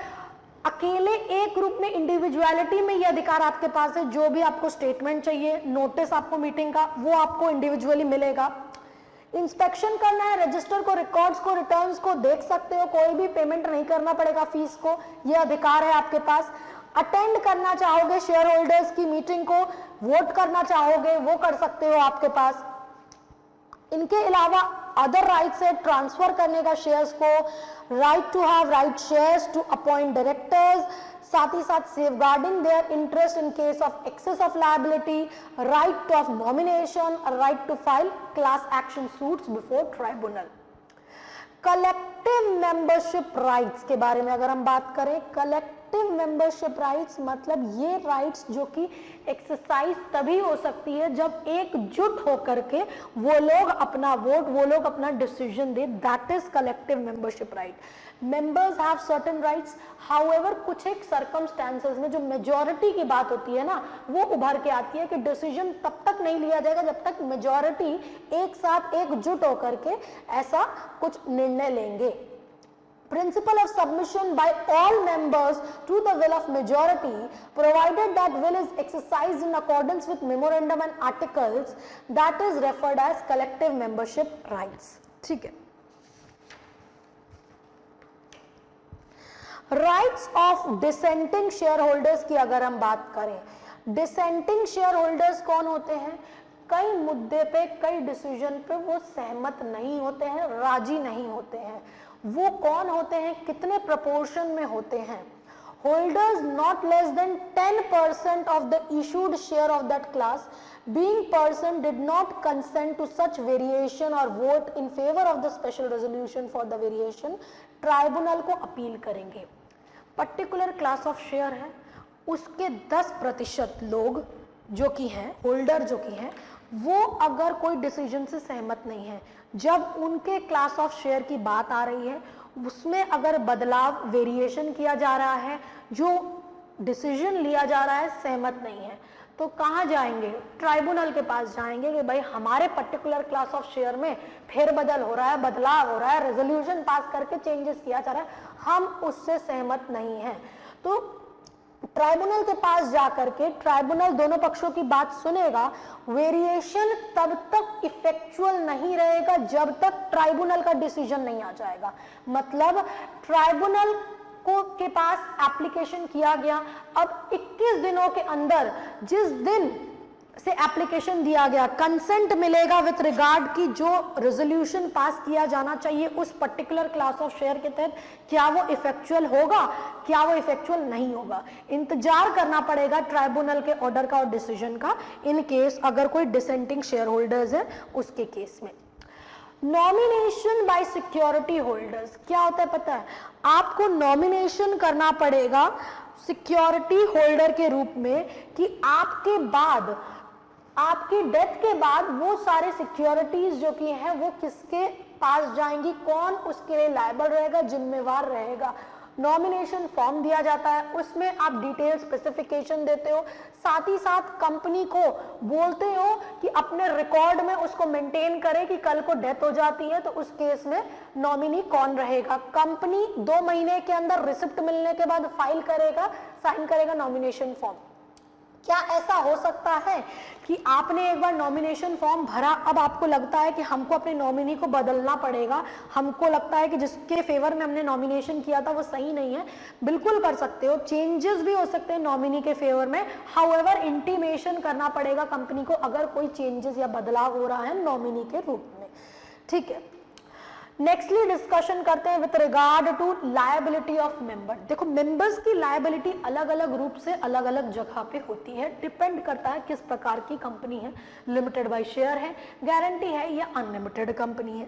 अकेले एक ग्रुप में इंडिविजुअलिटी में ये अधिकार आपके पास है, जो भी आपको स्टेटमेंट चाहिए, नोटिस आपको मीटिंग का, वो आपको इंडिविजुअली मिलेगा। इंस्पेक्शन करना है, रजिस्टर को, रिकॉर्ड्स को, रिटर्न्स को देख सकते हो, कोई भी पेमेंट नहीं करना पड़ेगा फीस को, ये अधिकार है आपके पास। अटेंड करना चाहोगे शेयर होल्डर्स की मीटिंग को, वोट करना चाहोगे वो कर सकते हो आपके पास। इनके अलावा अदर राइट्स है, ट्रांसफर करने का शेयर्स को, right to have right shares, to appoint directors, साथ ही साथ safeguarding their interest in case of excess of liability, right of nomination, right to file class action suits before tribunal. Collective membership rights के बारे में अगर हम बात करें, कलेक्टिव मेंबरशिप राइट्स मतलब ये राइट्स जो कि एक्सरसाइज तभी हो सकती है जब एकजुट होकर के वो लोग अपना वोट, वो लोग अपना decision they, that is collective membership right. Members have certain rights, however कुछ एक सर्कमस्टेंसेस में जो मेजॉरिटी की बात होती है ना, वो उभर के आती है कि डिसीजन तब तक नहीं लिया जाएगा जब तक मेजॉरिटी एक साथ एकजुट होकर के ऐसा कुछ निर्णय लेंगे। Principle of submission by all members to the will of majority, provided that will is exercised in accordance with memorandum and articles, that is referred as collective membership rights. ठीक है। Rights of dissenting share holders की अगर हम बात करें, डिसेंटिंग शेयर होल्डर्स कौन होते हैं? कई मुद्दे पे, कई डिसीजन पे वो सहमत नहीं होते हैं, राजी नहीं होते हैं। वो कौन होते हैं, कितने प्रपोर्शन में होते हैं? Holders not less than 10% of the issued share of that class being person did not consent to such variation or vote in favor of the special resolution for the variation, tribunal को अपील करेंगे। पर्टिकुलर क्लास ऑफ शेयर है, उसके 10% लोग जो कि हैं, होल्डर जो कि हैं, वो अगर कोई डिसीजन से सहमत नहीं है, जब उनके क्लास ऑफ शेयर की बात आ रही है, उसमें अगर बदलाव, वेरिएशन किया जा रहा है, जो डिसीजन लिया जा रहा है सहमत नहीं है, तो कहाँ जाएंगे? ट्राइब्यूनल के पास जाएंगे कि भाई हमारे पर्टिकुलर क्लास ऑफ शेयर में फेरबदल हो रहा है, बदलाव हो रहा है, रेजोल्यूशन पास करके चेंजेस किया जा रहा है, हम उससे सहमत नहीं हैं। तो ट्राइब्यूनल के पास जाकर के ट्राइब्यूनल दोनों पक्षों की बात सुनेगा। वेरिएशन तब तक इफेक्चुअल नहीं रहेगा जब तक ट्राइब्यूनल का डिसीजन नहीं आ जाएगा। मतलब ट्राइब्यूनल को के पास एप्लीकेशन किया गया, अब 21 दिनों के अंदर जिस दिन से एप्लीकेशन दिया गया, कंसेंट मिलेगा विथ रिगार्ड की जो रेजोल्यूशन पास किया जाना चाहिए उस पर्टिकुलर क्लास ऑफ शेयर के तहत, क्या वो इफेक्चुअल होगा, क्या वो इफेक्चुअल नहीं होगा। इंतजार करना पड़ेगा ट्राइब्यूनल के ऑर्डर का और डिसीजन का, इन केस अगर कोई डिसेंटिंग शेयर होल्डर्स है उसके केस में। नॉमिनेशन बाय सिक्योरिटी होल्डर्स क्या होता है पता है? आपको नॉमिनेशन करना पड़ेगा सिक्योरिटी होल्डर के रूप में कि आपके बाद, आपकी डेथ के बाद वो सारे सिक्योरिटीज जो कि हैं वो किसके पास जाएंगी, कौन उसके लिए लायबल रहेगा, जिम्मेवार रहेगा। नॉमिनेशन फॉर्म दिया जाता है, उसमें आप डिटेल स्पेसिफिकेशन देते हो, साथ ही साथ कंपनी को बोलते हो कि अपने रिकॉर्ड में उसको मेंटेन करे कि कल को डेथ हो जाती है तो उस केस में नॉमिनी कौन रहेगा। कंपनी 2 महीने के अंदर रिसिप्ट मिलने के बाद फाइल करेगा, साइन करेगा नॉमिनेशन फॉर्म। क्या ऐसा हो सकता है कि आपने एक बार नॉमिनेशन फॉर्म भरा, अब आपको लगता है कि हमको अपने नॉमिनी को बदलना पड़ेगा, हमको लगता है कि जिसके फेवर में हमने नॉमिनेशन किया था वो सही नहीं है? बिल्कुल कर सकते हो, चेंजेस भी हो सकते हैं नॉमिनी के फेवर में। हाउएवर इंटीमेशन करना पड़ेगा कंपनी को अगर कोई चेंजेस या बदलाव हो रहा है नॉमिनी के रूप में। ठीक है, नेक्स्टली डिस्कशन करते हैं with regard to liability of member. देखो मेंबर्स की लायबिलिटी अलग अलग रूप से अलग अलग जगह पे होती है, डिपेंड करता है किस प्रकार की कंपनी है, लिमिटेड बाय शेयर है, गारंटी है या अनलिमिटेड कंपनी है।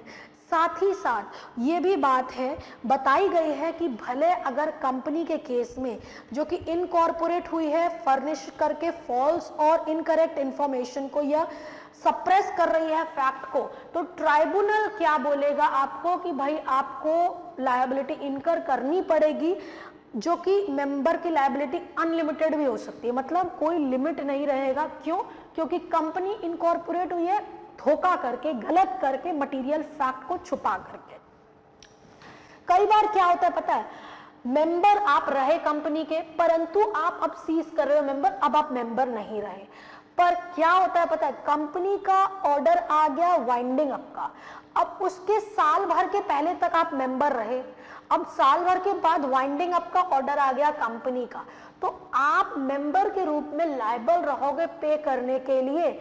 साथ ही साथ ये भी बात है, बताई गई है कि भले अगर कंपनी के केस में जो कि इनकॉर्पोरेट हुई है, फर्निश करके फॉल्स और इनकरेक्ट इंफॉर्मेशन को या सप्रेस कर रही है फैक्ट को, तो ट्राइब्यूनल क्या बोलेगा आपको कि भाई आपको लायबिलिटी इनकर करनी पड़ेगी जो कि मेंबर की लायबिलिटी अनलिमिटेड भी हो सकती है, मतलब कोई लिमिट नहीं रहेगा। क्यों? क्योंकि कंपनी इनकॉर्पोरेट हुई है धोखा करके, गलत करके, मटेरियल फैक्ट को छुपा करके। कई बार क्या होता है पता है, मेंबर आप रहे कंपनी के, परंतु आप अब सीज कर रहे हो मेंबर, अब आप मेंबर नहीं रहे। पर क्या होता है पता है, कंपनी का ऑर्डर आ गया वाइंडिंग अप का, अब उसके साल भर के पहले तक आप मेंबर रहे, अब साल भर के बाद वाइंडिंग अप का ऑर्डर आ गया कंपनी का, तो आप मेंबर के रूप में लायबल रहोगे पे करने के लिए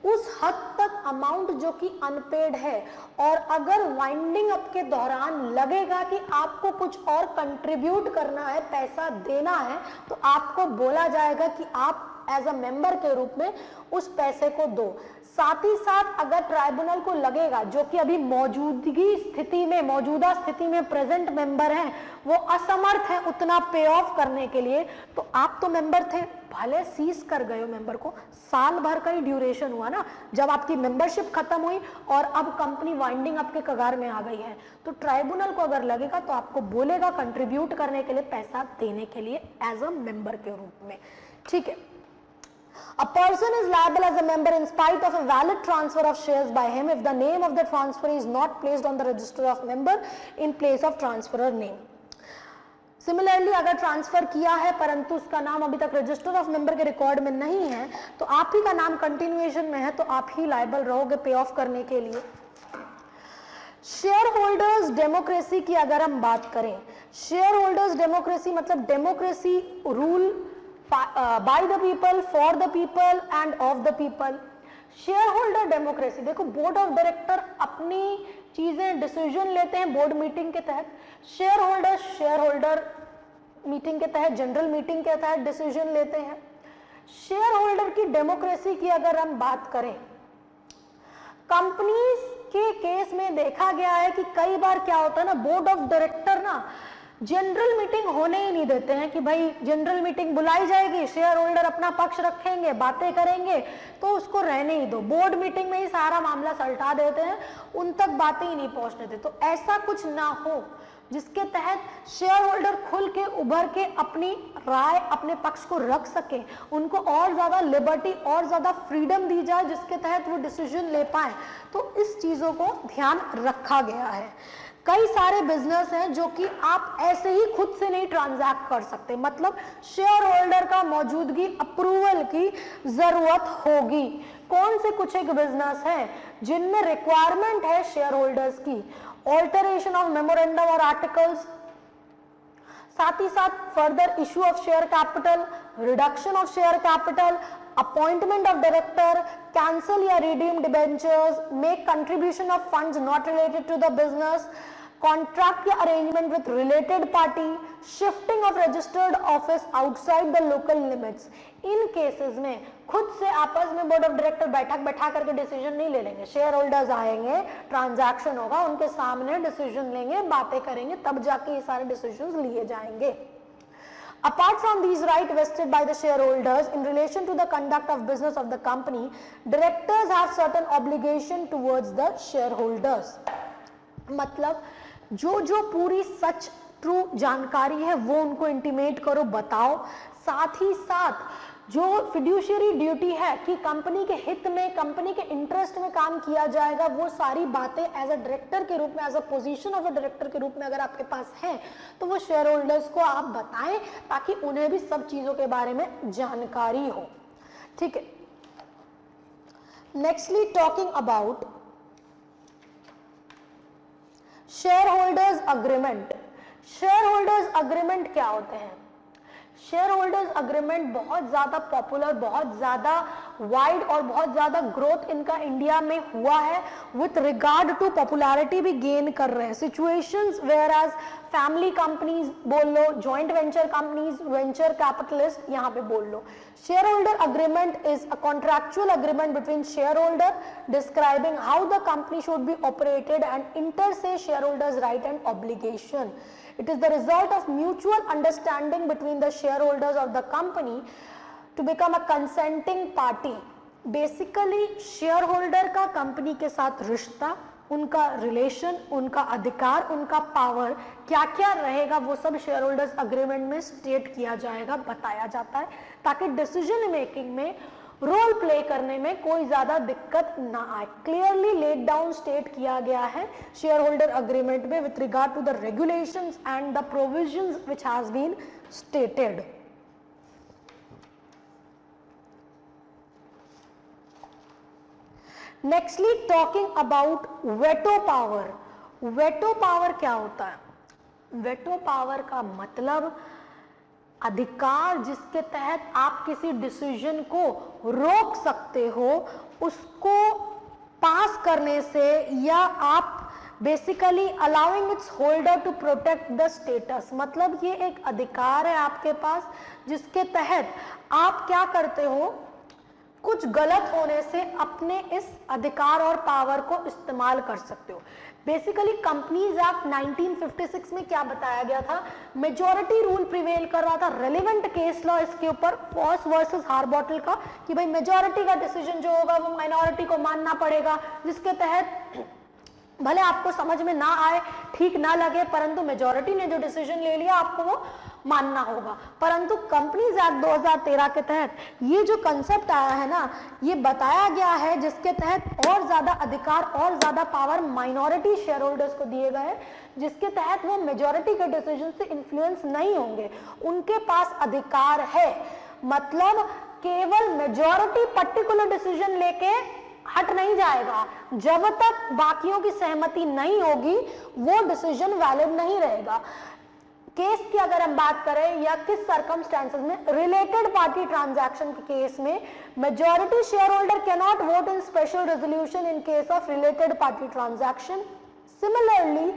उस हद तक अमाउंट जो कि अनपेड है। और अगर वाइंडिंग अप के दौरान लगेगा कि आपको कुछ और कंट्रीब्यूट करना है, पैसा देना है, तो आपको बोला जाएगा कि आप एज अ मेंबर के रूप में उस पैसे को दो। साथ ही साथ अगर ट्राइब्यूनल को लगेगा जो कि अभी मौजूदा स्थिति में प्रेजेंट मेंबर हैं, वो असमर्थ है उतना पे ऑफ करने के लिए, तो आप तो मेंबर थे, भले सीज कर गए हो मेंबर को, साल भर का ही ड्यूरेशन हुआ ना जब आपकी मेंबरशिप खत्म हुई और अब कंपनी वाइंडिंग अप के कगार में आ गई है, तो ट्राइब्यूनल को अगर लगेगा तो आपको बोलेगा कंट्रीब्यूट करने के लिए, पैसा देने के लिए एज अ मेंबर के रूप में। ठीक है। A person is liable as a member in spite of a valid transfer of shares by him if the name of the transferee is not placed on the register of member in place of transferor name. Similarly अगर ट्रांसफर किया है परंतु उसका नाम अभी तक रजिस्टर ऑफ मेंबर के रिकॉर्ड में नहीं है, तो आप ही का नाम कंटिन्यूएशन में है, तो आप ही लायबल रहोगे पे ऑफ करने के लिए। शेयर होल्डर्स डेमोक्रेसी की अगर हम बात करें, शेयर होल्डर्स डेमोक्रेसी मतलब democracy rule by the people, for the people and of the people। Share holder democracy, देखो बोर्ड ऑफ डायरेक्टर अपनी चीजें डिसीजन लेते हैं बोर्ड मीटिंग के तहत, शेयर होल्डर मीटिंग के तहत, जनरल मीटिंग के तहत डिसीजन लेते हैं। शेयर होल्डर की डेमोक्रेसी की अगर हम बात करें, कंपनीज के केस में देखा गया है कि कई बार क्या होता है ना, बोर्ड ऑफ डायरेक्टर ना जनरल मीटिंग होने ही नहीं देते हैं कि भाई जनरल मीटिंग बुलाई जाएगी, शेयर होल्डर अपना पक्ष रखेंगे, बातें करेंगे, तो उसको रहने ही दो, बोर्ड मीटिंग में ही सारा मामला सलटा देते हैं, उन तक बातें ही नहीं पहुंचने देते। तो ऐसा कुछ ना हो जिसके तहत शेयर होल्डर खुल के उभर के अपनी राय, अपने पक्ष को रख सके, उनको और ज्यादा लिबर्टी और ज्यादा फ्रीडम दी जाए जिसके तहत वो डिसीजन ले पाए, तो इस चीजों को ध्यान रखा गया है। कई सारे बिजनेस हैं जो कि आप ऐसे ही खुद से नहीं ट्रांजैक्ट कर सकते, मतलब शेयर होल्डर का मौजूदगी, अप्रूवल की जरूरत होगी। कौन से कुछ एक बिजनेस हैं जिनमें रिक्वायरमेंट है शेयर होल्डर्स की, ऑल्टरेशन ऑफ मेमोरेंडम और आर्टिकल्स, साथ ही साथ further issue of share capital, reduction of share capital, appointment of director, cancel या redeem debentures, make contribution of funds not related to the business, contract या arrangement with related party, shifting of registered office outside the local limits। In cases में खुद से आपस में बोर्ड ऑफ डायरेक्टर बैठा करके डिसीजन नहीं ले लेंगे, शेयर होल्डर्स आएंगे, ट्रांजैक्शन होगा, उनके सामने डिसीजन लेंगे, बातें करेंगे, तब जाके ये सारे डिसीजन लिए जाएंगे। Apart from these rights vested by the shareholders in relation to the conduct of business of the company, directors have certain obligation towards the shareholders। मतलब जो पूरी सच ट्रू जानकारी है वो उनको इंटीमेट करो, बताओ। साथ ही साथ जो फिड्यूशियरी ड्यूटी है कि कंपनी के हित में, कंपनी के इंटरेस्ट में काम किया जाएगा, वो सारी बातें एज अ डायरेक्टर के रूप में, as a position of a director के रूप में अगर आपके पास है तो वो शेयर होल्डर्स को आप बताएं ताकि उन्हें भी सब चीजों के बारे में जानकारी हो। ठीक है। Nextly talking about share holders agreement. Share holders agreement क्या होते हैं? शेयर होल्डर्स अग्रीमेंट बहुत ज्यादा पॉपुलर, बहुत ज्यादा वाइड और बहुत ज्यादा ग्रोथ इनका इंडिया में हुआ है, विथ रिगार्ड टू पॉपुलैरिटी भी गेन कर रहे हैं। Situations whereas family companies बोल लो, joint venture companies, venture capitalist, यहाँ पे बोल लो। Share holder agreement is a contractual agreement between shareholder describing how the company should be operated and inter se shareholders right and obligation. It is the result of mutual understanding between the shareholders of the company to become a consenting party। Basically shareholder का कंपनी के साथ रिश्ता उनका रिलेशन, उनका अधिकार, उनका पावर क्या क्या रहेगा, वो सब शेयर होल्डर्स अग्रीमेंट में स्टेट किया जाएगा, बताया जाता है, ताकि डिसीजन मेकिंग में रोल प्ले करने में कोई ज्यादा दिक्कत ना आए। क्लियरली लेड डाउन स्टेट किया गया है शेयर होल्डर अग्रीमेंट में with regard to the regulations and the provisions which has been stated. Nextly talking about veto power. Veto power क्या होता है? वेटो पावर का मतलब अधिकार जिसके तहत आप किसी डिसीजन को रोक सकते हो, उसको पास करने से, या आप basically allowing its holder to protect the status. मतलब ये एक अधिकार है आपके पास जिसके तहत आप क्या करते हो, कुछ गलत होने से अपने इस अधिकार और पावर को इस्तेमाल कर सकते हो। बेसिकली कंपनीज एक्ट 1956 में क्या बताया गया था, मेजॉरिटी रूल प्रिवेल कर रहा था। रेलेवेंट केस लॉ इसके ऊपर फॉस वर्सेस हार्बॉटल का, कि भाई मेजॉरिटी का डिसीजन जो होगा वो माइनॉरिटी को मानना पड़ेगा, जिसके तहत भले आपको समझ में ना आए, ठीक ना लगे, परंतु मेजॉरिटी ने जो डिसीजन ले लिया आपको वो मानना होगा। परंतु कंपनीज एक्ट 2013 के तहत ये जो कंसेप्ट आया है ना, ये बताया गया है जिसके तहत और ज्यादा अधिकार और ज्यादा पावर माइनॉरिटी शेयर होल्डर्स को दिए गए हैं, जिसके तहत वो मेजॉरिटी के डिसीजन से इन्फ्लुएंस नहीं होंगे, उनके पास अधिकार है। मतलब केवल मेजॉरिटी पर्टिकुलर डिसीजन लेके हट नहीं जाएगा, जब तक बाकियों की सहमति नहीं होगी वो डिसीजन वैलिड नहीं रहेगा। केस की अगर हम बात करें या किस सर्कमस्टेंसेस में, रिलेटेड पार्टी ट्रांजैक्शन के केस में majority share holder can not vote in special resolution in case of related party transaction. Similarly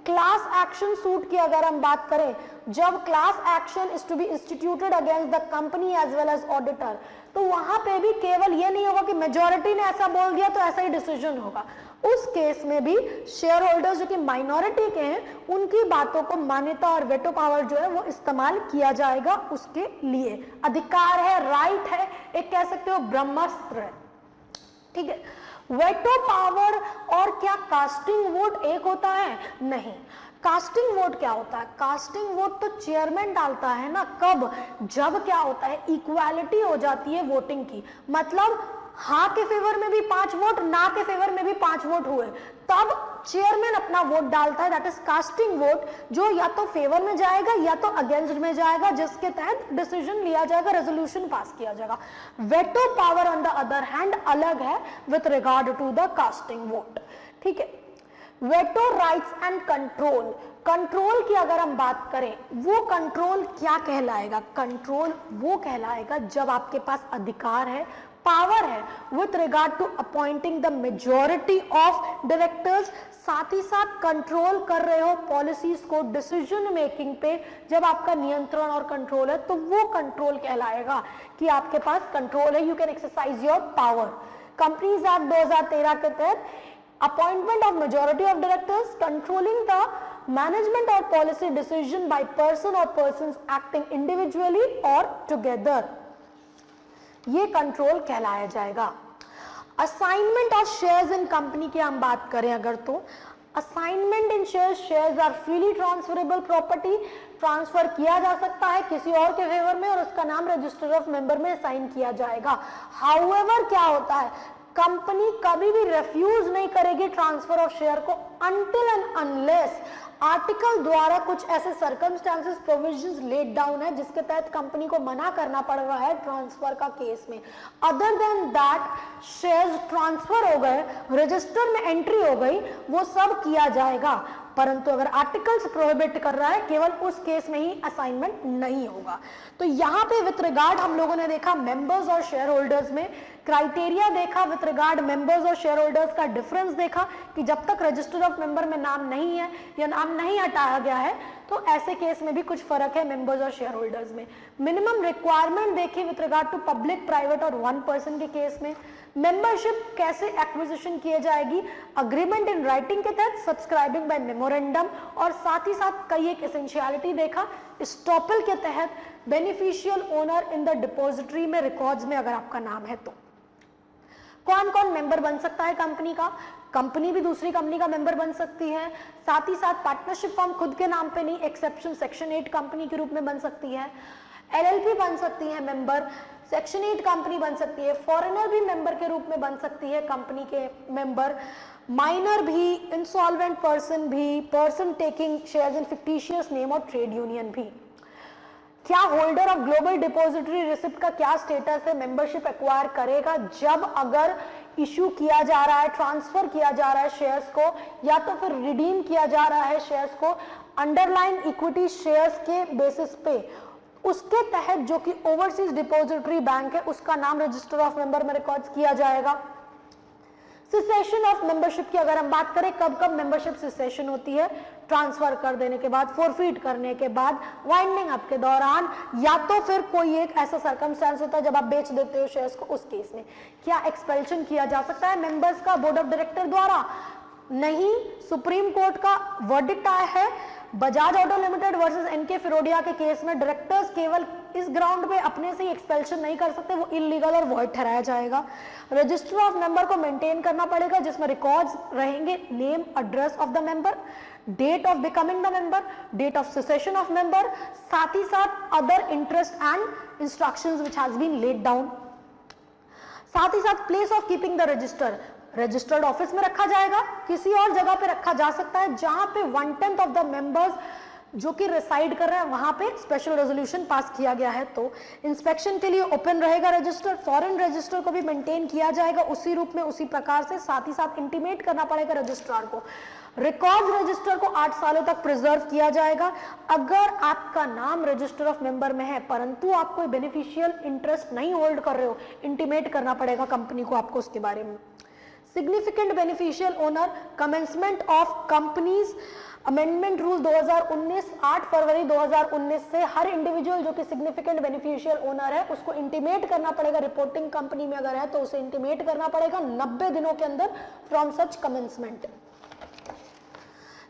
class action suit की अगर हम बात करें, जब class action is to be instituted against the company as well as auditor, तो वहां पे भी केवल ये नहीं होगा कि मेजॉरिटी ने ऐसा बोल दिया तो ऐसा ही डिसीजन होगा। उस केस में भी शेयर होल्डर्स जो कि माइनॉरिटी के हैं, उनकी बातों को मान्यता और वेटो पावर जो है वो इस्तेमाल किया जाएगा, उसके लिए अधिकार है, राइट है, एक कह सकते हो ब्रह्मास्त्र है। ठीक है, वेटो पावर और क्या कास्टिंग वोट एक होता है? नहीं। कास्टिंग वोट क्या होता है? कास्टिंग वोट तो चेयरमैन डालता है ना, कब? जब क्या होता है, इक्वालिटी हो जाती है वोटिंग की, मतलब हाँ के फेवर में भी 5 वोट, ना के फेवर में भी 5 वोट हुए, तब चेयरमैन अपना वोट डालता है, दैट इज कास्टिंग वोट, जो या तो फेवर में जाएगा या तो अगेंस्ट में जाएगा, जिसके तहत डिसीजन लिया जाएगा, रेजोल्यूशन पास किया जाएगा। Veto power on the other hand अलग है with regard to the casting vote. ठीक है, veto rights and control. Control की अगर हम बात करें, वो कंट्रोल क्या कहलाएगा? कंट्रोल वो कहलाएगा जब आपके पास अधिकार है, पावर है with regard to appointing the majority of directors, साथ ही साथ कंट्रोल कर रहे हो पॉलिसीज को, डिसीजन मेकिंग पे जब आपका नियंत्रण और कंट्रोल है, तो वो कंट्रोल कहलाएगा कि आपके पास कंट्रोल है, you can exercise your power. Companies act 2013 के तहत appointment of majority of directors, controlling the management और पॉलिसी डिसीजन बाय पर्सन और पर्संस एक्टिंग इंडिविजुअली और टुगेदर, ये कंट्रोल कहलाया जाएगा। Assignment of shares in company की हम बात करें अगर, तो assignment in shares, shares are freely transferable property, transfer किया जा सकता है किसी और के फेवर में और उसका नाम रजिस्टर ऑफ मेंबर में साइन किया जाएगा। हाउएवर क्या होता है, कंपनी कभी भी रिफ्यूज नहीं करेगी ट्रांसफर ऑफ शेयर को अनटिल एंड अनलेस आर्टिकल द्वारा कुछ ऐसे सर्कमस्टेंसेस प्रोविजंस लेड डाउन है जिसके तहत कंपनी को मना करना पड़ रहा है ट्रांसफर का केस में। Other than that shares transfer हो गए, रजिस्टर में एंट्री हो गई, वो सब किया जाएगा, परंतु अगर आर्टिकल्स प्रोहिबिट कर रहा है केवल उस केस में ही असाइनमेंट नहीं होगा। तो यहाँ पे विथ रिगार्ड हम लोगों ने देखा मेंबर्स और शेयर होल्डर्स में क्राइटेरिया देखा, विथ रिगार्ड मेंबर्स और शेयर होल्डर्स का डिफरेंस देखा कि जब तक रजिस्टर ऑफ मेंबर में नाम नहीं है या नाम नहीं हटाया गया है तो ऐसे केस में भी कुछ फर्क है मेंबर्स और शेयर होल्डर्स में। मिनिमम रिक्वायरमेंट देखी with regard to public, private और 1 पर्सन के केस में। मेंबरशिप कैसे एक्विजिशन किए जाएगी, अग्रीमेंट इन राइटिंग के तहत, सब्सक्राइबिंग बाय मेमोरेंडम, और साथ ही साथ कई एक एसेंशियलिटी देखा स्टॉपल के तहत, beneficial owner in the depository में रिकॉर्ड्स में अगर आपका नाम है तो। कौन कौन मेंबर बन सकता है कंपनी का? कंपनी भी दूसरी कंपनी का मेंबर बन सकती है, साथ ही साथ पार्टनरशिप फॉर्म खुद के नाम पे नहीं, एक्सेप्शन सेक्शन 8 कंपनी के रूप में बन सकती है, एलएलपी बन सकती है मेंबर, सेक्शन 8 कंपनी बन सकती है, फॉरेनर भी मेंबर के रूप में बन सकती है कंपनी के मेंबर, माइनर भी, इंसॉल्वेंट पर्सन भी, person taking shares in fictitious name और ट्रेड यूनियन भी। क्या holder of global depository receipt का क्या स्टेटस है? मेंबरशिप एक्वायर करेगा जब अगर इशू किया जा रहा है, ट्रांसफर किया जा रहा है शेयर्स को, या तो फिर रिडीम किया जा रहा है शेयर्स को अंडरलाइन इक्विटी शेयर्स के बेसिस पे, उसके तहत जो कि ओवरसीज डिपॉजिटरी बैंक है उसका नाम रजिस्टर ऑफ मेंबर में रिकॉर्ड किया जाएगा। सिसेशन ऑफ मेंबरशिप की अगर हम बात करें, कब कब मेंबरशिप सिसेशन होती है? ट्रांसफर कर देने के बाद, फोरफीट करने के बाद, वाइंडिंग अप के दौरान, या तो फिर कोई एक ऐसा सर्कमस्टेंस होता है जब आप बेच देते हो शेयर्स को, उस केस में। क्या एक्सपेल्शन किया जा सकता है मेंबर्स का बोर्ड ऑफ डायरेक्टर द्वारा? नहीं, सुप्रीम कोर्ट का वर्डिक्ट आया है Bajaj auto limited versus NK Firodia के केस में डायरेक्टर्स केवल इस ग्राउंड पे अपने से ही एक्सपेल्शन नहीं कर सकते, वो इलीगल और वॉइड ठहराया जाएगा। रजिस्टर ऑफ मेंबर को मेंटेन करना पड़ेगा जिसमें रिकॉर्ड्स रहेंगे, name, address of the member, date of becoming the member, date of cessation of member, साथ ही साथ other interest and instructions which has been laid down. साथ ही साथ place of keeping the register, registered office में रखा जाएगा, किसी और जगह पे रखा जा सकता है जहां पे 1/10 ऑफ द मेंबर्स जो कि रिसाइड कर रहे हैं वहां पे स्पेशल रेजोल्यूशन पास किया गया है। तो इंस्पेक्शन के लिए ओपन रहेगा रजिस्टर, फॉरेन रजिस्टर को भी मेंटेन किया जाएगा उसी रूप में, उसी प्रकार से। साथ ही साथ इंटीमेट करना पड़ेगा रजिस्ट्रार को। रिकॉर्ड रजिस्टर को 8 सालों तक प्रिजर्व किया जाएगा। अगर आपका नाम रजिस्टर ऑफ मेंबर में है परंतु आप कोई बेनिफिशियल इंटरेस्ट नहीं होल्ड कर रहे हो, इंटीमेट करना पड़ेगा कंपनी को आपको उसके बारे में। Significant beneficial owner, commencement of companies amendment rule 2019, 8 फरवरी 2019 से हर इंडिविजुअल जो कि सिग्निफिकेंट बेनिफिशियल ओनर है उसको इंटीमेट करना पड़ेगा। रिपोर्टिंग कंपनी में अगर है तो उसे इंटीमेट करना पड़ेगा 90 दिनों के अंदर फ्रॉम सच कमेंसमेंट।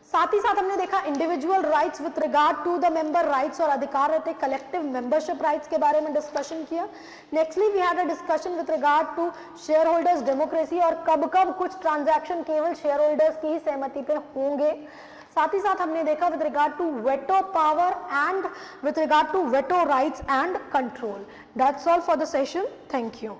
साथ ही साथ हमने देखा individual rights with regard to the member rights और अधिकार रहते, कलेक्टिव मेंबरशिप राइट्स के बारे में डिस्कशन किया। Nextly we had a discussion with regard to share holders democracy और कब कब कुछ ट्रांजैक्शन केवल शेयर होल्डर्स की ही सहमति पे होंगे। साथ ही साथ हमने देखा with regard to veto power and with regard to veto rights and control. That's all for the session. Thank you.